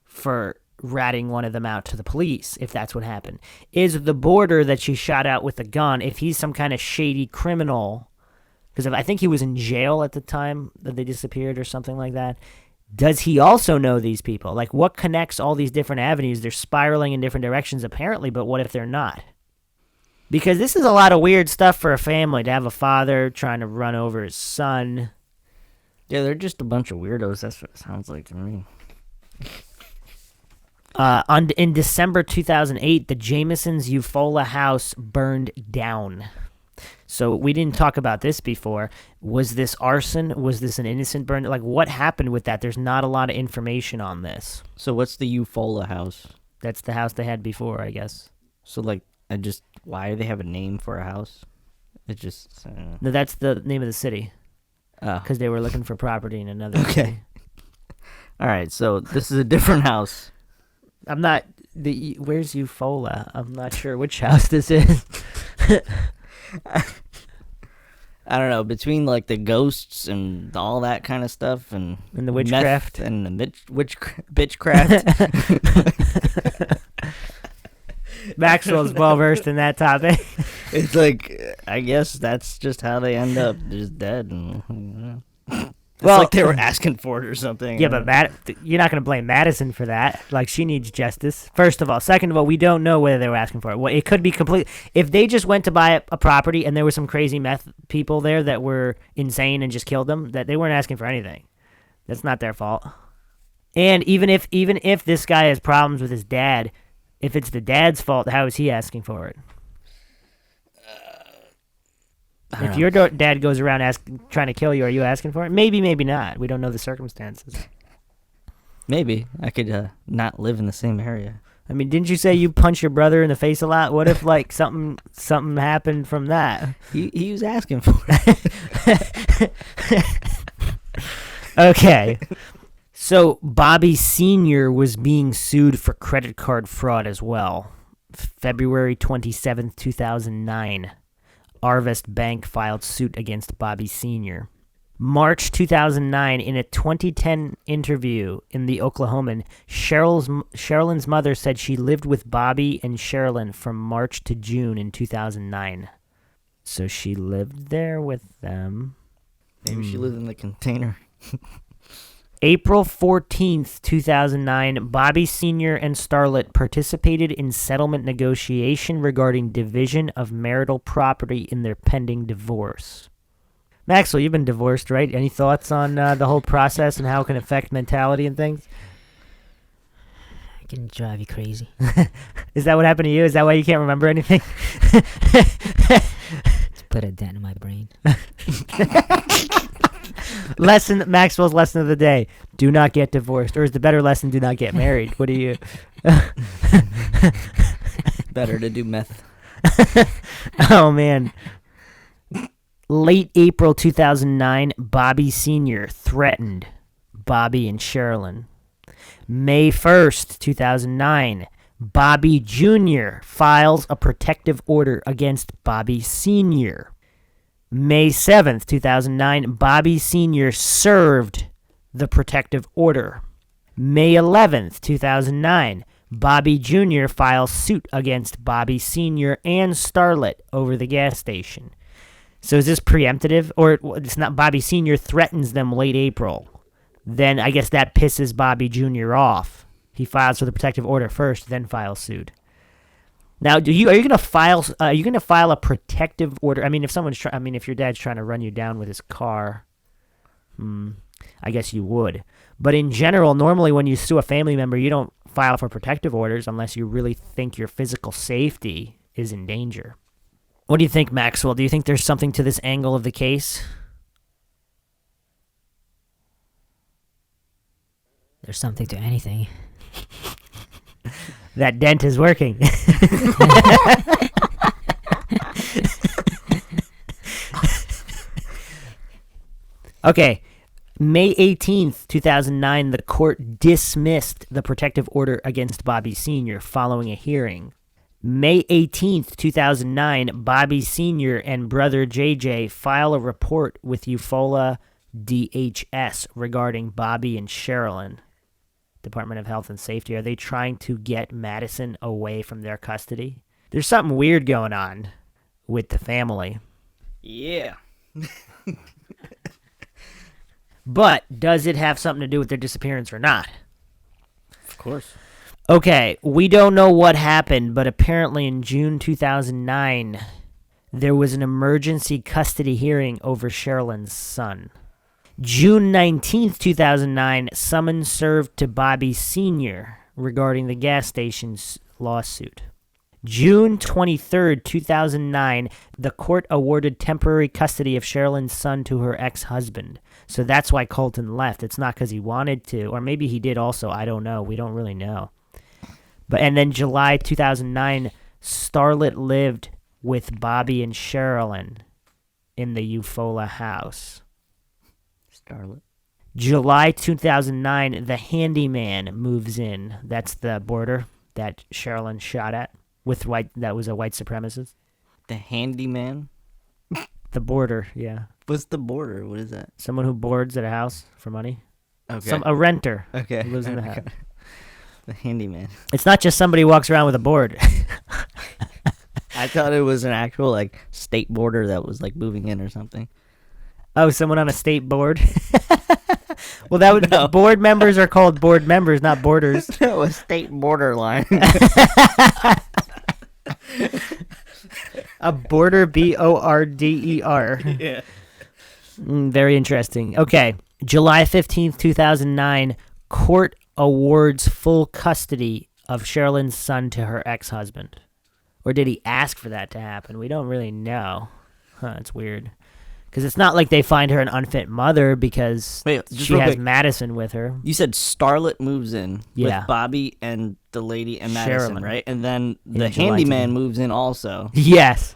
for ratting one of them out to the police, if that's what happened? Is the border that she shot out with a gun, if he's some kind of shady criminal, because I think he was in jail at the time that they disappeared or something like that, does he also know these people? Like, what connects all these different avenues? They're spiraling in different directions apparently, but what if they're not? Because this is a lot of weird stuff for a family, to have a father trying to run over his son. Yeah, they're just a bunch of weirdos. That's what it sounds like to me. In December 2008, the Jamisons' Eufaula house burned down. So we didn't talk about this before. Was this arson? Was this an innocent burn? Like, what happened with that? There's not a lot of information on this. So what's the Eufaula house? That's the house they had before, I guess. So like, why do they have a name for a house? It just No, that's the name of the city. Oh. Because they were looking for property in another Okay. city. All right, so this is a different house. I'm not... Where's Eufaula? I'm not sure which house this is. I don't know, between like the ghosts and all that kind of stuff and And the witchcraft. meth and the bitchcraft. Maxwell's well versed in that topic. It's like, I guess that's just how they end up, just dead. And it's Well- like they were asking for it or something. Yeah, but you're not going to blame Madison for that. Like, she needs justice. First of all. Second of all, we don't know whether they were asking for it. Well, it could be complete. If they just went to buy a property and there were some crazy meth people there that were insane and just killed them, that they weren't asking for anything. That's not their fault. And even if this guy has problems with his dad, if it's the dad's fault, how is he asking for it? If your dad goes around trying to kill you, are you asking for it? Maybe, maybe not. We don't know the circumstances. Maybe I could not live in the same area. I mean, didn't you say you punch your brother in the face a lot? What if like something happened from that? He was asking for it. Okay. So Bobby Sr. was being sued for credit card fraud as well. February 27th, 2009. Arvest Bank filed suit against Bobby Sr. March 2009, in a 2010 interview in The Oklahoman, Sherilyn's mother said she lived with Bobby and Sherilyn from March to June in 2009. So she lived there with them. Maybe she lived in the container. April 14th, 2009, Bobby Sr. and Starlet participated in settlement negotiation regarding division of marital property in their pending divorce. Maxwell, you've been divorced, right? Any thoughts on the whole process and how it can affect mentality and things? It can drive you crazy. Is that what happened to you? Is that why you can't remember anything? It's put a dent in my brain. Maxwell's lesson of the day: do not get divorced. Or is the better lesson: do not get married? What do you? Better to do meth. Oh man. Late April 2009, Bobby Sr. threatened Bobby and Sherilyn. May 1st, 2009, Bobby Jr. files a protective order against Bobby Sr. May 7th, 2009, Bobby Sr. served the protective order. May 11th, 2009, Bobby Jr. files suit against Bobby Sr. and Starlet over the gas station. So is this preemptive? Or it's not? Bobby Sr. threatens them late April. Then I guess that pisses Bobby Jr. off. He files for the protective order first, then files suit. Now, are you going to file a protective order? I mean, if your dad's trying to run you down with his car, I guess you would. But in general, normally when you sue a family member, you don't file for protective orders unless you really think your physical safety is in danger. What do you think, Maxwell? Do you think there's something to this angle of the case? There's something to anything. That dent is working. Okay. May 18th, 2009, the court dismissed the protective order against Bobby Sr. following a hearing. May 18th, 2009, Bobby Sr. and brother JJ file a report with Eufaula DHS regarding Bobby and Sherilyn. Department of Health and Safety. Are they trying to get Madison away from their custody? There's something weird going on with the family. Yeah. But does it have something to do with their disappearance or not? Of course. Okay, we don't know what happened, but apparently in June 2009, there was an emergency custody hearing over Sherilyn's son. June 19th, 2009, summons served to Bobby Sr. regarding the gas station's lawsuit. June 23rd, 2009, the court awarded temporary custody of Sherilyn's son to her ex-husband. So that's why Colton left. It's not because he wanted to, or maybe he did also. I don't know. We don't really know. And then July 2009, Starlet lived with Bobby and Sherilyn in the Eufaula house. Starlet. July 2009, the handyman moves in. That's the border that Sherilyn shot at. That was a white supremacist. The handyman? The border, yeah. What's the border? What is that? Someone who boards at a house for money. Okay. A renter. Okay. Who lives in the house. The handyman. It's not just somebody who walks around with a board. I thought it was an actual like state border that was like moving in or something. Oh, someone on a state board? Well, that would No. board members are called board members, not borders. No, a state borderline. A border, BORDER. Yeah. Very interesting. Okay. July 15th, 2009, court awards full custody of Sherilyn's son to her ex-husband. Or did he ask for that to happen? We don't really know. It's weird. Because it's not like they find her an unfit mother because Wait, just she real has quick. Madison with her. You said Starlet moves in Yeah. with Bobby and the lady and Madison, Sherilyn. right? And then the July handyman 2nd. moves in also. Yes.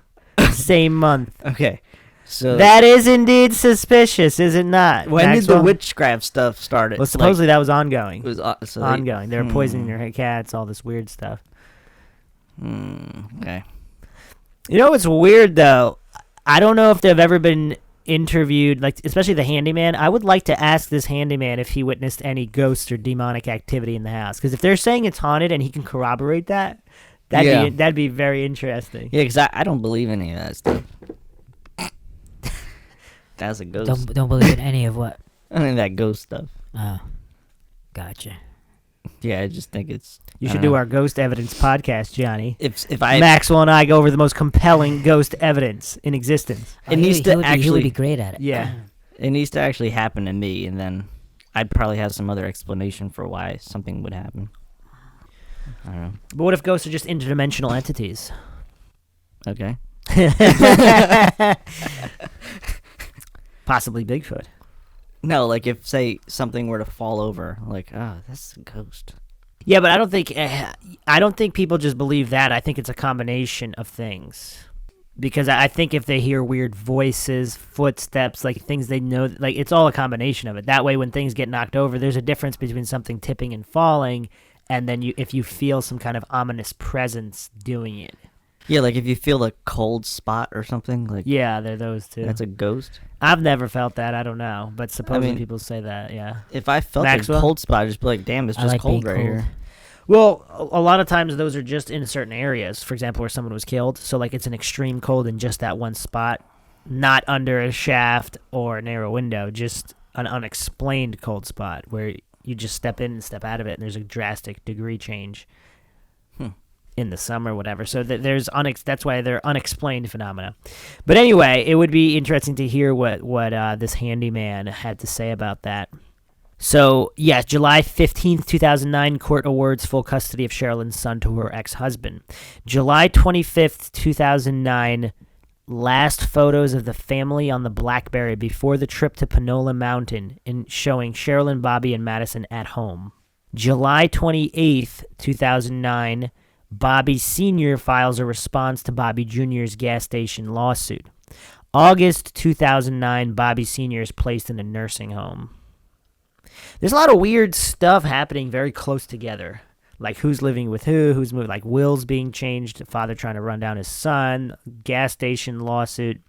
Same month. Okay. So That is indeed suspicious, is it not? when did the Maxwell? witchcraft stuff start? Well, supposedly that was ongoing. It was so Ongoing. They were poisoning their cats, all this weird stuff. Okay. You know what's weird, though? I don't know if they've ever been interviewed, like especially the handyman. I would like to ask this handyman if he witnessed any ghosts or demonic activity in the house. Because if they're saying it's haunted and he can corroborate that, that'd be very interesting. Yeah, because I don't believe any of that stuff. That's a ghost. Don't believe in any of what. I mean that ghost stuff. Oh, gotcha. Yeah, I just think it's. You should do our ghost evidence podcast, Johnny. If I Maxwell and I go over the most compelling ghost evidence in existence. Oh, It needs to he would actually- be great at it. Yeah. it needs to actually happen to me, and then I'd probably have some other explanation for why something would happen. I don't know. But what if ghosts are just interdimensional entities? Okay. Possibly Bigfoot. No, like if say something were to fall over, like that's a ghost. Yeah, but I don't think people just believe that. I think it's a combination of things. Because I think if they hear weird voices, footsteps, like things they know, like it's all a combination of it. That way, when things get knocked over, there's a difference between something tipping and falling, and then if you feel some kind of ominous presence doing it. Yeah, like if you feel a cold spot or something, like Yeah, they're those two. that's a ghost. I've never felt that. I don't know, but supposedly mean- people say that. Yeah. If I felt Maxwell? a cold spot, I'd just be like, damn, it's I just like cold being right cold. here. Well, a lot of times those are just in certain areas. For example, where someone was killed. So like it's an extreme cold in just that one spot, not under a shaft or a narrow window, just an unexplained cold spot where you just step in and step out of it, and there's a drastic degree change in the summer, whatever. So there's that's why they're unexplained phenomena. But anyway, it would be interesting to hear what this handyman had to say about that. So, yes, July 15th, 2009, court awards full custody of Sherilyn's son to her ex-husband. July 25th, 2009, last photos of the family on the BlackBerry before the trip to Panola Mountain, showing Sherilyn, Bobby, and Madison at home. July 28th, 2009, Bobby Sr. files a response to Bobby Jr.'s gas station lawsuit. August 2009, Bobby Sr. is placed in a nursing home. There's a lot of weird stuff happening very close together. Like who's living with who's moving, like wills being changed, father trying to run down his son, gas station lawsuit.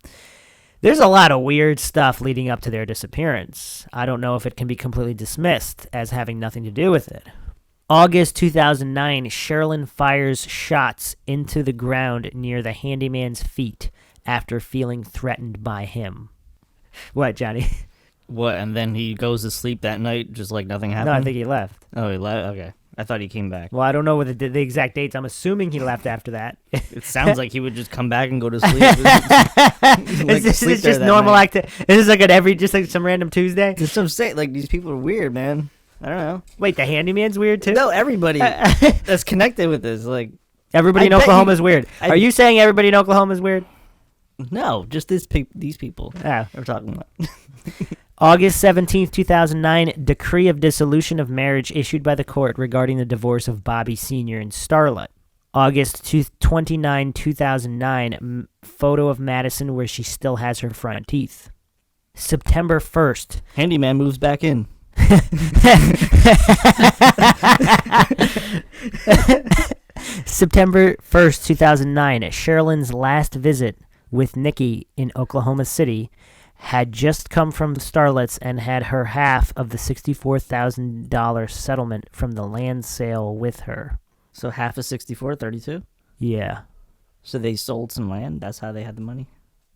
There's a lot of weird stuff leading up to their disappearance. I don't know if it can be completely dismissed as having nothing to do with it. August 2009, Sherilyn fires shots into the ground near the handyman's feet after feeling threatened by him. What, Johnny? What? And then he goes to sleep that night, just like nothing happened. No, I think he left. Oh, he left. Okay. I thought he came back. Well, I don't know what the exact dates. I'm assuming he left after that. It sounds like he would just come back and go to sleep. It's just normal activity. Is this like just like some random Tuesday? That's what I'm saying. Like, these people are weird, man. I don't know. Wait, the handyman's weird too? No, everybody that's connected with this. Like, Everybody in I bet Oklahoma you- is weird. I- Are you saying everybody in Oklahoma is weird? no, just these people Oh. we're talking about. August 17th, 2009, decree of dissolution of marriage issued by the court regarding the divorce of Bobby Sr. and Starlet. August 29, 2009, photo of Madison where she still has her front teeth. September 1st. Handyman moves back in. September 1st, 2009, Sherilyn's last visit with Nikki in Oklahoma City had just come from Starlet's and had her half of the $64,000 settlement from the land sale with her. So half of 64, 32. Yeah. So they sold some land. That's how they had the money.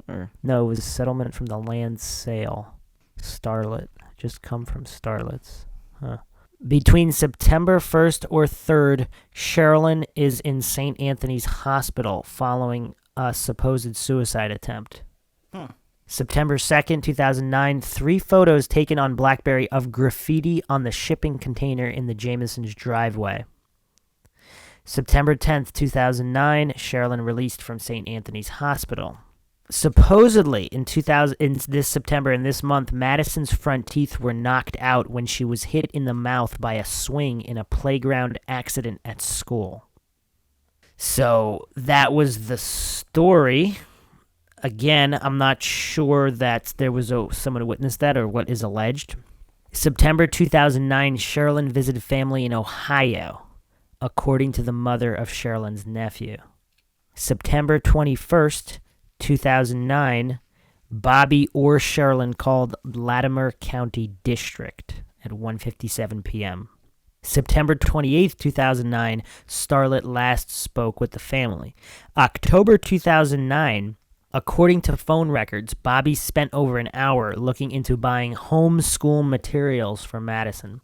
Or No, it was a settlement from the land sale. Starlet. Just come from Starlet's. Huh. Between September 1st or 3rd, Sherilyn is in St. Anthony's Hospital following a supposed suicide attempt. September 2nd, 2009, 3 photos taken on BlackBerry of graffiti on the shipping container in the Jamison's driveway. September 10th, 2009, Sherilyn released from St. Anthony's Hospital. Supposedly, in this September and this month, Madison's front teeth were knocked out when she was hit in the mouth by a swing in a playground accident at school. So that was the story. Again, I'm not sure that there was someone who witnessed that or what is alleged. September 2009, Sherilyn visited family in Ohio, according to the mother of Sherilyn's nephew. September 21st, 2009, Bobby or Sherilyn called Latimer County District at 1:57 p.m. September 28th, 2009, Starlet last spoke with the family. October 2009, according to phone records, Bobby spent over an hour looking into buying homeschool materials for Madison.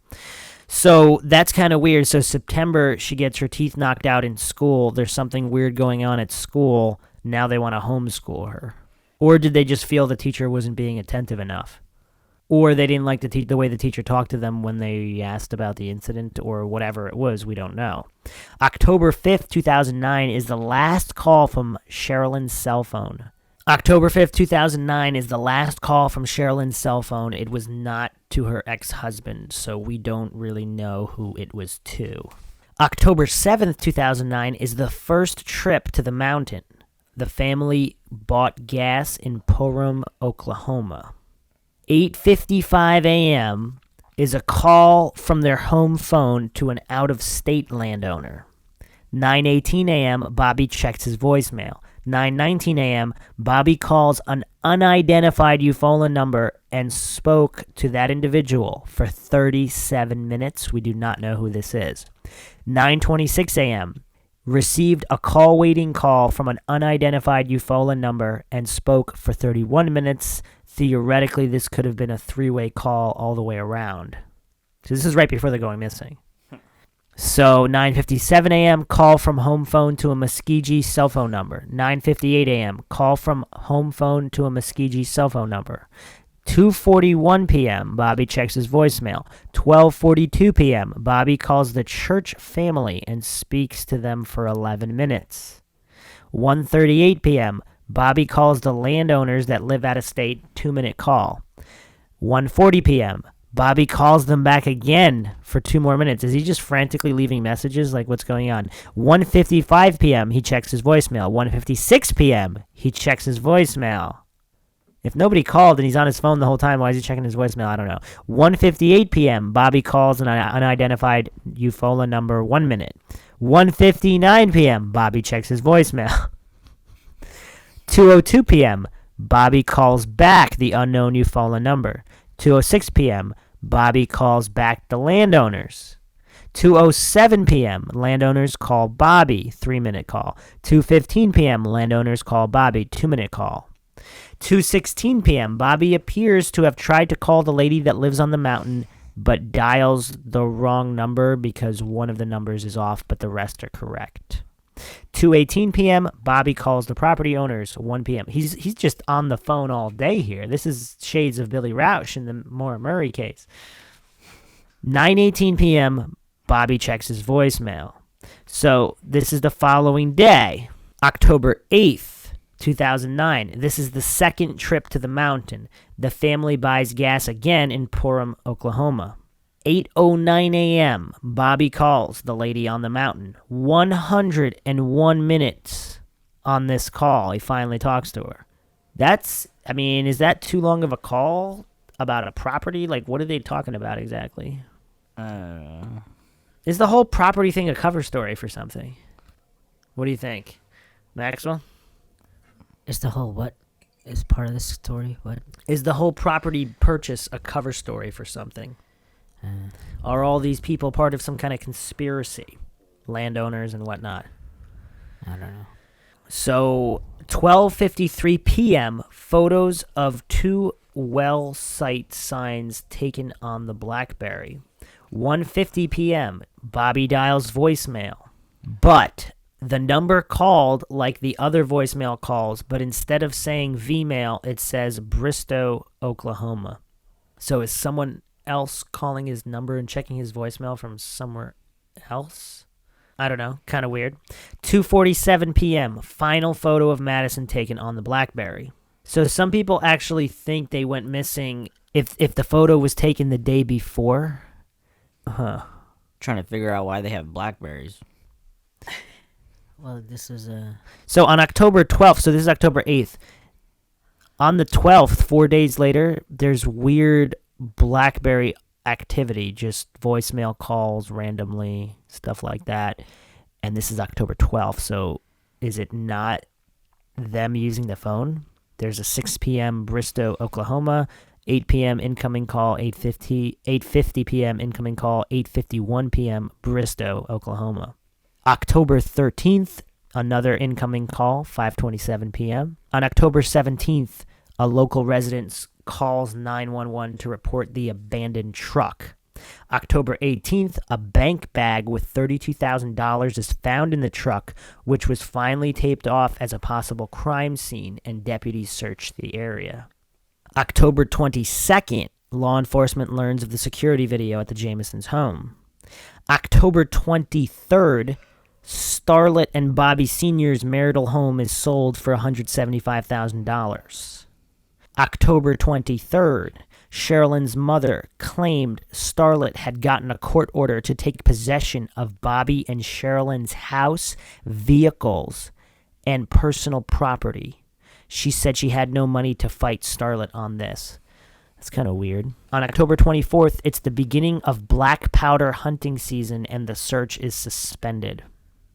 So that's kind of weird. So September, she gets her teeth knocked out in school. There's something weird going on at school. Now they want to homeschool her. Or did they just feel the teacher wasn't being attentive enough? Or they didn't like the way the teacher talked to them when they asked about the incident or whatever it was. We don't know. October 5th, 2009 is the last call from Sherilyn's cell phone. October 5th, 2009 is the last call from Sherilyn's cell phone. It was not to her ex-husband, so we don't really know who it was to. October 7th, 2009 is the first trip to the mountain. The family bought gas in Porum, Oklahoma. 8:55 a.m. is a call from their home phone to an out-of-state landowner. 9:18 a.m., Bobby checks his voicemail. 9:19 a.m., Bobby calls an unidentified Eufaula number and spoke to that individual for 37 minutes. We do not know who this is. 9:26 a.m., received a call-waiting call from an unidentified Eufaula number and spoke for 31 minutes. Theoretically, this could have been a 3-way call all the way around. So this is right before they're going missing. So 9:57 a.m., call from home phone to a Muskogee cell phone number. 9:58 a.m., call from home phone to a Muskogee cell phone number. 2:41 p.m., Bobby checks his voicemail. 12:42 p.m., Bobby calls the church family and speaks to them for 11 minutes. 1:38 p.m., Bobby calls the landowners that live out of state, 2-minute call. 1:40 p.m., Bobby calls them back again for 2 more minutes. Is he just frantically leaving messages? Like, what's going on? 1:55 p.m., he checks his voicemail. 1:56 p.m., he checks his voicemail. If nobody called and he's on his phone the whole time, why is he checking his voicemail? I don't know. 1:58 p.m., Bobby calls an unidentified Eufaula number, 1 minute. 1:59 p.m., Bobby checks his voicemail. 2:02 p.m., Bobby calls back the unknown Eufaula number. 2:06 p.m., Bobby calls back the landowners. 2:07 p.m., landowners call Bobby, 3-minute call. 2:15 p.m., landowners call Bobby, 2-minute call. 2:16 p.m., Bobby appears to have tried to call the lady that lives on the mountain, but dials the wrong number because one of the numbers is off, but the rest are correct. 2:18 p.m., Bobby calls the property owners. 1 p.m. He's just on the phone all day here. This is shades of Billy Rausch in the Maura Murray case. 9:18 p.m., Bobby checks his voicemail. So this is the following day, October 8th, 2009. This is the second trip to the mountain. The family buys gas again in Purim, Oklahoma. 8:09 a.m., Bobby calls the lady on the mountain. 101 minutes on this call. He finally talks to her. Is that too long of a call about a property? Like, what are they talking about exactly? Is the whole property thing a cover story for something? What do you think, Maxwell? Is the whole what is part of this story? What is the whole property purchase a cover story for something? Are all these people part of some kind of conspiracy? Landowners and whatnot. I don't know. So 12:53 p.m. Photos of two well site signs taken on the BlackBerry. 1:50 p.m. Bobby dials voicemail, but the number called like the other voicemail calls, but instead of saying V-mail, it says Bristow, Oklahoma. So is someone else calling his number and checking his voicemail from somewhere else? I don't know. Kind of weird. 2:47 p.m. Final photo of Madison taken on the BlackBerry. So some people actually think they went missing if the photo was taken the day before. Trying to figure out why they have Blackberries. Well, this is So on October 12th, so this is October 8th. On the 12th, 4 days later, there's weird BlackBerry activity, just voicemail calls randomly, stuff like that. And this is October 12th, so is it not them using the phone? There's a 6 p.m. Bristow, Oklahoma, 8 p.m. incoming call, 8:50 p.m. incoming call, 8:51 p.m. Bristow, Oklahoma. October 13th, another incoming call, 5:27 p.m. On October 17th, a local resident calls 911 to report the abandoned truck. October 18th, a bank bag with $32,000 is found in the truck, which was finally taped off as a possible crime scene, and deputies search the area. October 22nd, law enforcement learns of the security video at the Jamisons' home. October 23rd, Starlet and Bobby Sr.'s marital home is sold for $175,000. October 23rd, Sherilyn's mother claimed Starlet had gotten a court order to take possession of Bobby and Sherilyn's house, vehicles, and personal property. She said she had no money to fight Starlet on this. That's kind of weird. On October 24th, it's the beginning of black powder hunting season and the search is suspended.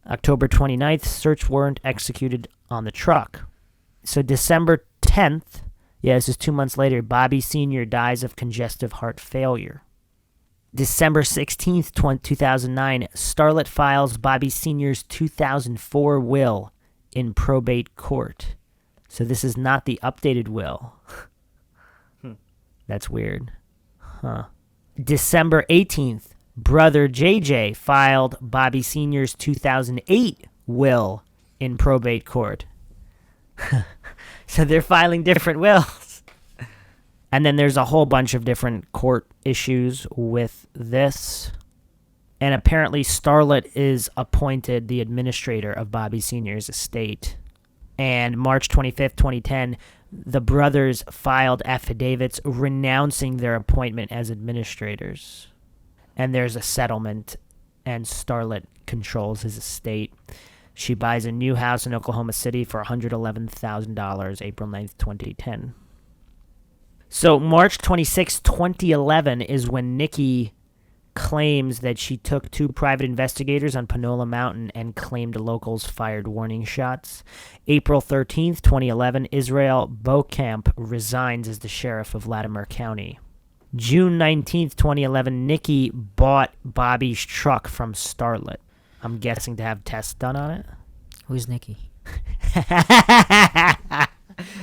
October 29th, search warrant executed on the truck. So December 10th, this is 2 months later, Bobby Sr. dies of congestive heart failure. December 16th, 2009, Starlet files Bobby Sr.'s 2004 will in probate court. So this is not the updated will. That's weird. December 18th, brother JJ filed Bobby Sr.'s 2008 will in probate court. So they're filing different wills. And then there's a whole bunch of different court issues with this. And apparently Starlet is appointed the administrator of Bobby Sr.'s estate. And March 25th, 2010, the brothers filed affidavits renouncing their appointment as administrators. And there's a settlement, and Starlet controls his estate. She buys a new house in Oklahoma City for $111,000, April 9th, 2010. So March 26, 2011 is when Nikki claims that she took two private investigators on Panola Mountain and claimed locals fired warning shots. April 13th, 2011, Israel Beaucamp resigns as the sheriff of Latimer County. June 19th, 2011, Nikki bought Bobby's truck from Starlet. I'm guessing to have tests done on it. Who's Nikki?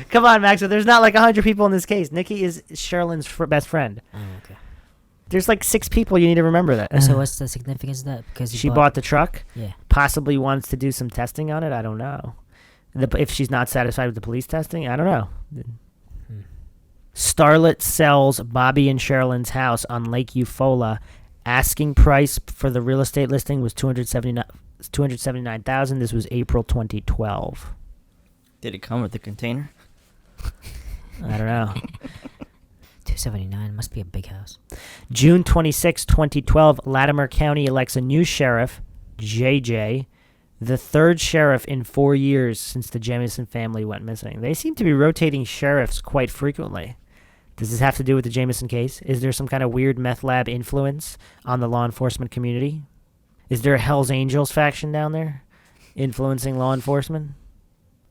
Come on, Maxwell. There's not like 100 people in this case. Nikki is Sherilyn's best friend. Oh, okay. There's like 6 people you need to remember that. So what's the significance of that? Because She bought the truck. Yeah. Possibly wants to do some testing on it. I don't know. If she's not satisfied with the police testing, I don't know. Starlet sells Bobby and Sherilyn's house on Lake Eufaula. Asking price for the real estate listing was $279,000. This was April 2012. Did it come with the container? I don't know. 279 must be a big house. June 26, 2012, Latimer County elects a new sheriff, JJ, the third sheriff in 4 years since the Jamison family went missing. They seem to be rotating sheriffs quite frequently. Does this have to do with the Jamison case? Is there some kind of weird meth lab influence on the law enforcement community? Is there a Hells Angels faction down there influencing law enforcement?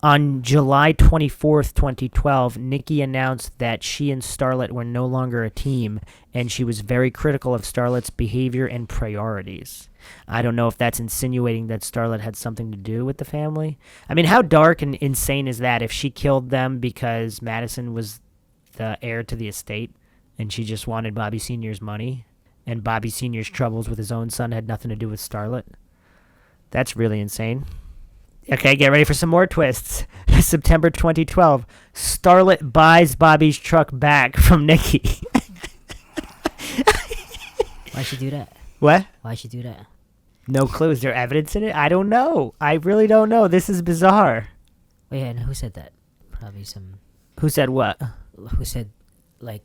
On July 24th, 2012, Nikki announced that she and Starlet were no longer a team, and she was very critical of Starlet's behavior and priorities. I don't know if that's insinuating that Starlet had something to do with the family. I mean, how dark and insane is that if she killed them because Madison was the heir to the estate and she just wanted Bobby Sr.'s money, and Bobby Sr.'s troubles with his own son had nothing to do with Starlet? That's really insane. Okay, get ready for some more twists. September 2012, Starlet buys Bobby's truck back from Nikki. Why'd she do that? What? Why'd she do that? No clue. Is there evidence in it? I don't know. I really don't know. This is bizarre. Wait, and who said that? Probably some... Who said what? Who said, like...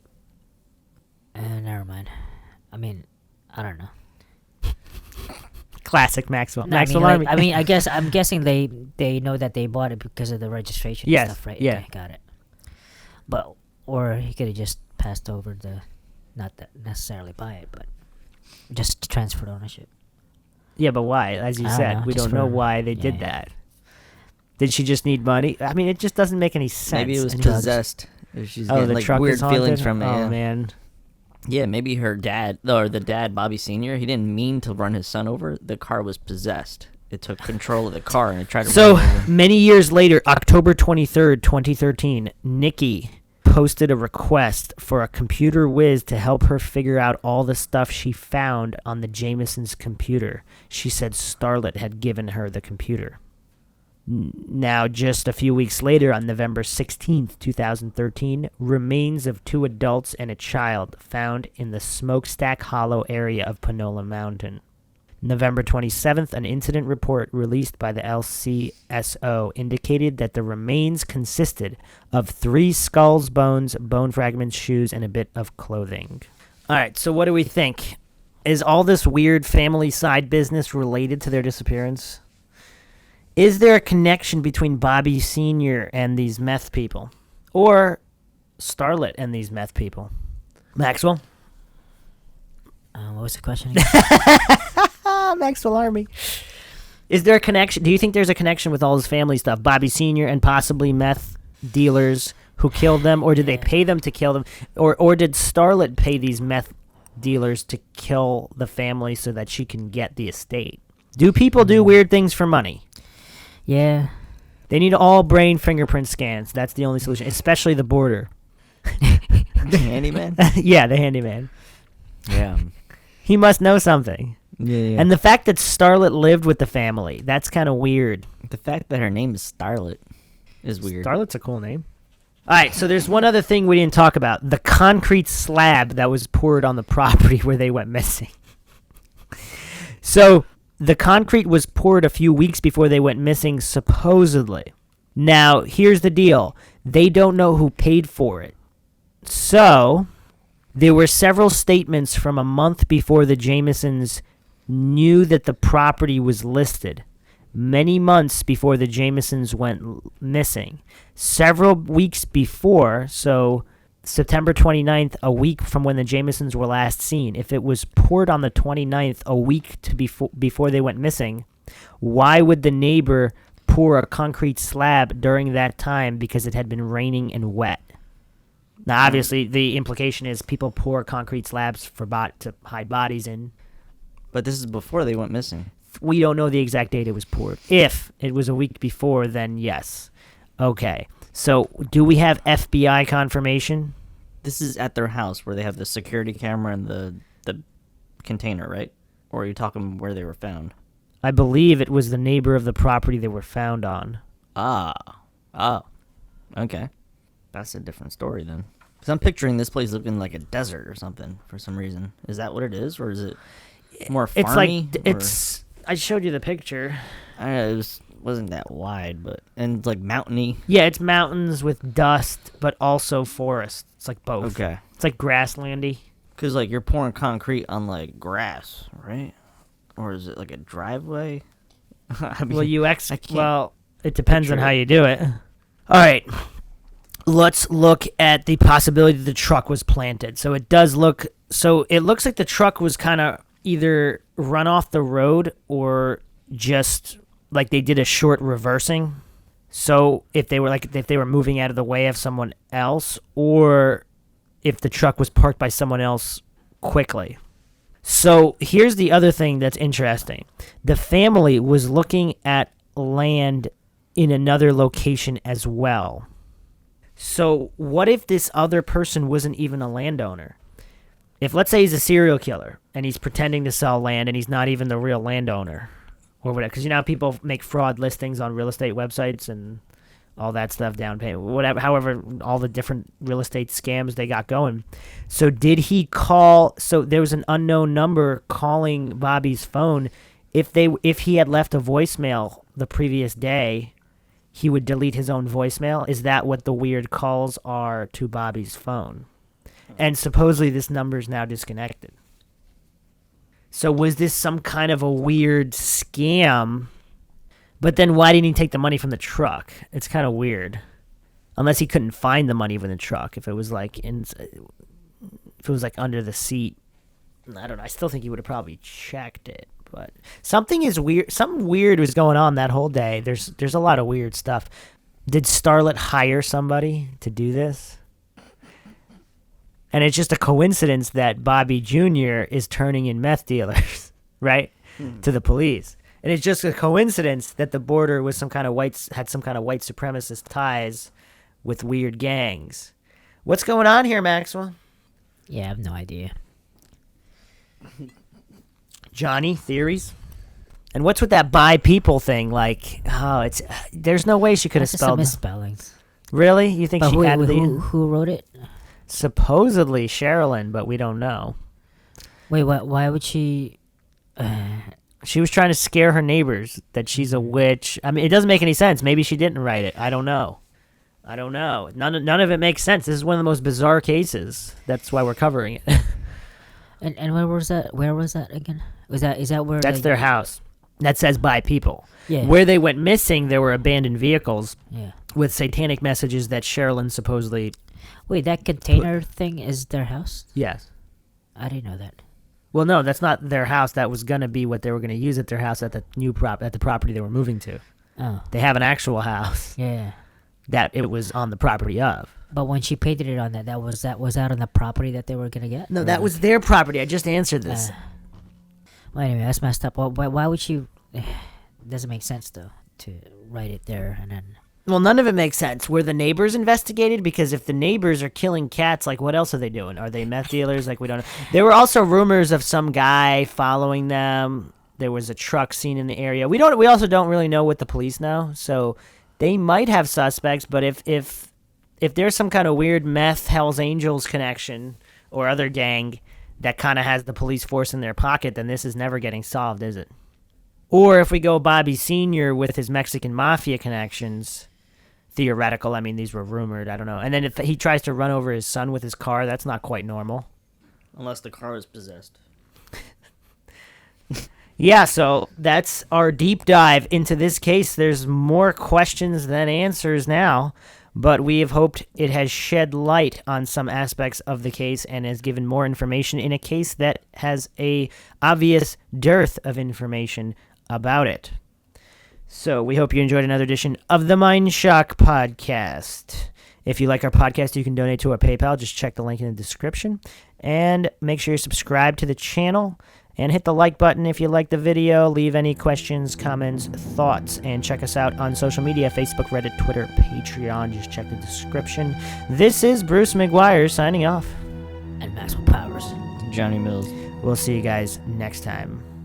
never mind. I mean, I don't know. Classic Maxwell. No, Maxwell I mean, Army. I mean, I'm guessing they know that they bought it because of the registration Yes, and stuff, right? yeah. Okay, got it. But, or he could have just passed over the... Not that necessarily buy it, but... Just transferred ownership. Yeah, but why? As you I don't said, know, we just don't know for- why they yeah, did yeah. that. Did she just need money? I mean, it just doesn't make any sense. Maybe it was And drugs. possessed. If she's Oh, getting the like truck weird is haunted? feelings from it. Oh, yeah. man. Yeah, maybe her dad, or the dad, Bobby Sr., he didn't mean to run his son over. The car was possessed. It took control of the car and it tried to So, run him over. many years later, October 23rd, 2013, Nikki posted a request for a computer whiz to help her figure out all the stuff she found on the Jamison's computer. She said Starlet had given her the computer. Now, just a few weeks later, on November 16th, 2013, remains of 2 adults and a child found in the Smokestack Hollow area of Panola Mountain. November 27th, an incident report released by the LCSO indicated that the remains consisted of 3 skulls, bones, bone fragments, shoes, and a bit of clothing. All right, so what do we think? Is all this weird family side business related to their disappearance? Is there a connection between Bobby Sr. and these meth people? Or Starlet and these meth people? Maxwell? What was the question again? Maxwell Army. Is there a connection? Do you think there's a connection with all this family stuff? Bobby Sr. and possibly meth dealers who killed them? Or did they pay them to kill them? Or did Starlet pay these meth dealers to kill the family so that she can get the estate? Do people do weird things for money? Yeah. They need all brain fingerprint scans. That's the only solution, especially the border. The handyman? Yeah, the handyman. Yeah. He must know something. Yeah. And the fact that Starlet lived with the family, that's kind of weird. the fact that her name is Starlet is weird. Starlet's a cool name. All right, so there's one other thing we didn't talk about. The concrete slab that was poured on the property where they went missing. So the concrete was poured a few weeks before they went missing, supposedly. Now, here's the deal. They don't know who paid for it. So there were several statements from a month before the Jamisons knew that the property was listed. Many months before the Jamisons went missing. Several weeks before, so September 29th, a week from when the Jamisons were last seen. If it was poured on the 29th, a week to before they went missing, why would the neighbor pour a concrete slab during that time because it had been raining and wet? Now, obviously, the implication is people pour concrete slabs for to hide bodies in. But this is before they went missing. We don't know the exact date it was poured. If it was a week before, then yes. Okay. So, do we have FBI confirmation? This is at their house where they have the security camera and the the container, right? Or are you talking where they were found? I believe it was the neighbor of the property they were found on. Oh, okay. That's a different story then. Because I'm picturing this place looking like a desert or something for some reason. Is that what it is, or is it more farmy? I showed you the picture. I don't know, wasn't that wide, but and like mountainy. Yeah, it's mountains with dust, but also forest. It's like both. Okay. It's like grasslandy. Because like you're pouring concrete on like grass, right? Or is it like a driveway? I mean, well, it depends on how you do it. All right. Let's look at the possibility that the truck was planted. So it looks like the truck was kind of either run off the road or just like they did a short reversing. So if they were moving out of the way of someone else, or if the truck was parked by someone else quickly. So here's the other thing that's interesting. The family was looking at land in another location as well. So what if this other person wasn't even a landowner? If, let's say, he's a serial killer and he's pretending to sell land and he's not even the real landowner or whatever. Because you know how people make fraud listings on real estate websites and all that stuff, down payment, whatever, however, all the different real estate scams they got going. So did he call? So there was an unknown number calling Bobby's phone. If he had left a voicemail the previous day, he would delete his own voicemail. Is that what the weird calls are to Bobby's phone? And supposedly this number is now disconnected. So was this some kind of a weird scam? But then why didn't he take the money from the truck? It's kind of weird. Unless he couldn't find the money in the truck. If it was like under the seat. I don't know. I still think he would have probably checked it. But something is weird. Something weird was going on that whole day. There's a lot of weird stuff. Did Starlet hire somebody to do this? And it's just a coincidence that Bobby Jr. is turning in meth dealers, right, to the police. And it's just a coincidence that the border was had some kind of white supremacist ties with weird gangs. What's going on here, Maxwell? Yeah, I have no idea. Johnny, theories? And what's with that by people thing? Like, there's no way she could have That's just spelled some misspellings. Really? You think But she had who wrote it? Supposedly Sherilyn, but we don't know. Wait, what? Why would she? She was trying to scare her neighbors that she's a witch. I mean, it doesn't make any sense. Maybe she didn't write it. I don't know. None of it makes sense. This is one of the most bizarre cases. That's why we're covering it. And where was that? Where was that again? Is that where? That's their house. That says by people. Yeah. Where they went missing, there were abandoned vehicles. Yeah. With satanic messages that Sherilyn supposedly. Wait, that container thing is their house? Yes. I didn't know that. Well, no, that's not their house. That was gonna be what they were gonna use at their house at the property they were moving to. Oh. They have an actual house. Yeah. That it was on the property of. But when she painted it on that was that on the property that they were gonna get? No, that was their property. I just answered this. Well, anyway, that's messed up. Well, why would she? Doesn't make sense though to write it there and then. Well, none of it makes sense. Were the neighbors investigated? Because if the neighbors are killing cats, like what else are they doing? Are they meth dealers? Like we don't know. There were also rumors of some guy following them. There was a truck seen in the area. We also don't really know what the police know. So they might have suspects, but if there's some kind of weird meth Hell's Angels connection or other gang that kind of has the police force in their pocket, then this is never getting solved, is it? Or if we go Bobby Sr. with his Mexican mafia connections, theoretical, I mean, these were rumored, I don't know. And then if he tries to run over his son with his car, that's not quite normal. Unless the car is possessed. Yeah, so that's our deep dive into this case. There's more questions than answers now, but we have hoped it has shed light on some aspects of the case and has given more information in a case that has a obvious dearth of information about it. So we hope you enjoyed another edition of the Mindshock podcast. If you like our podcast, you can donate to our PayPal. Just check the link in the description. And make sure you subscribe to the channel. And hit the like button if you like the video. Leave any questions, comments, thoughts. And check us out on social media, Facebook, Reddit, Twitter, Patreon. Just check the description. This is Bruce McGuire signing off. And Maxwell Powers. Johnny Mills. We'll see you guys next time.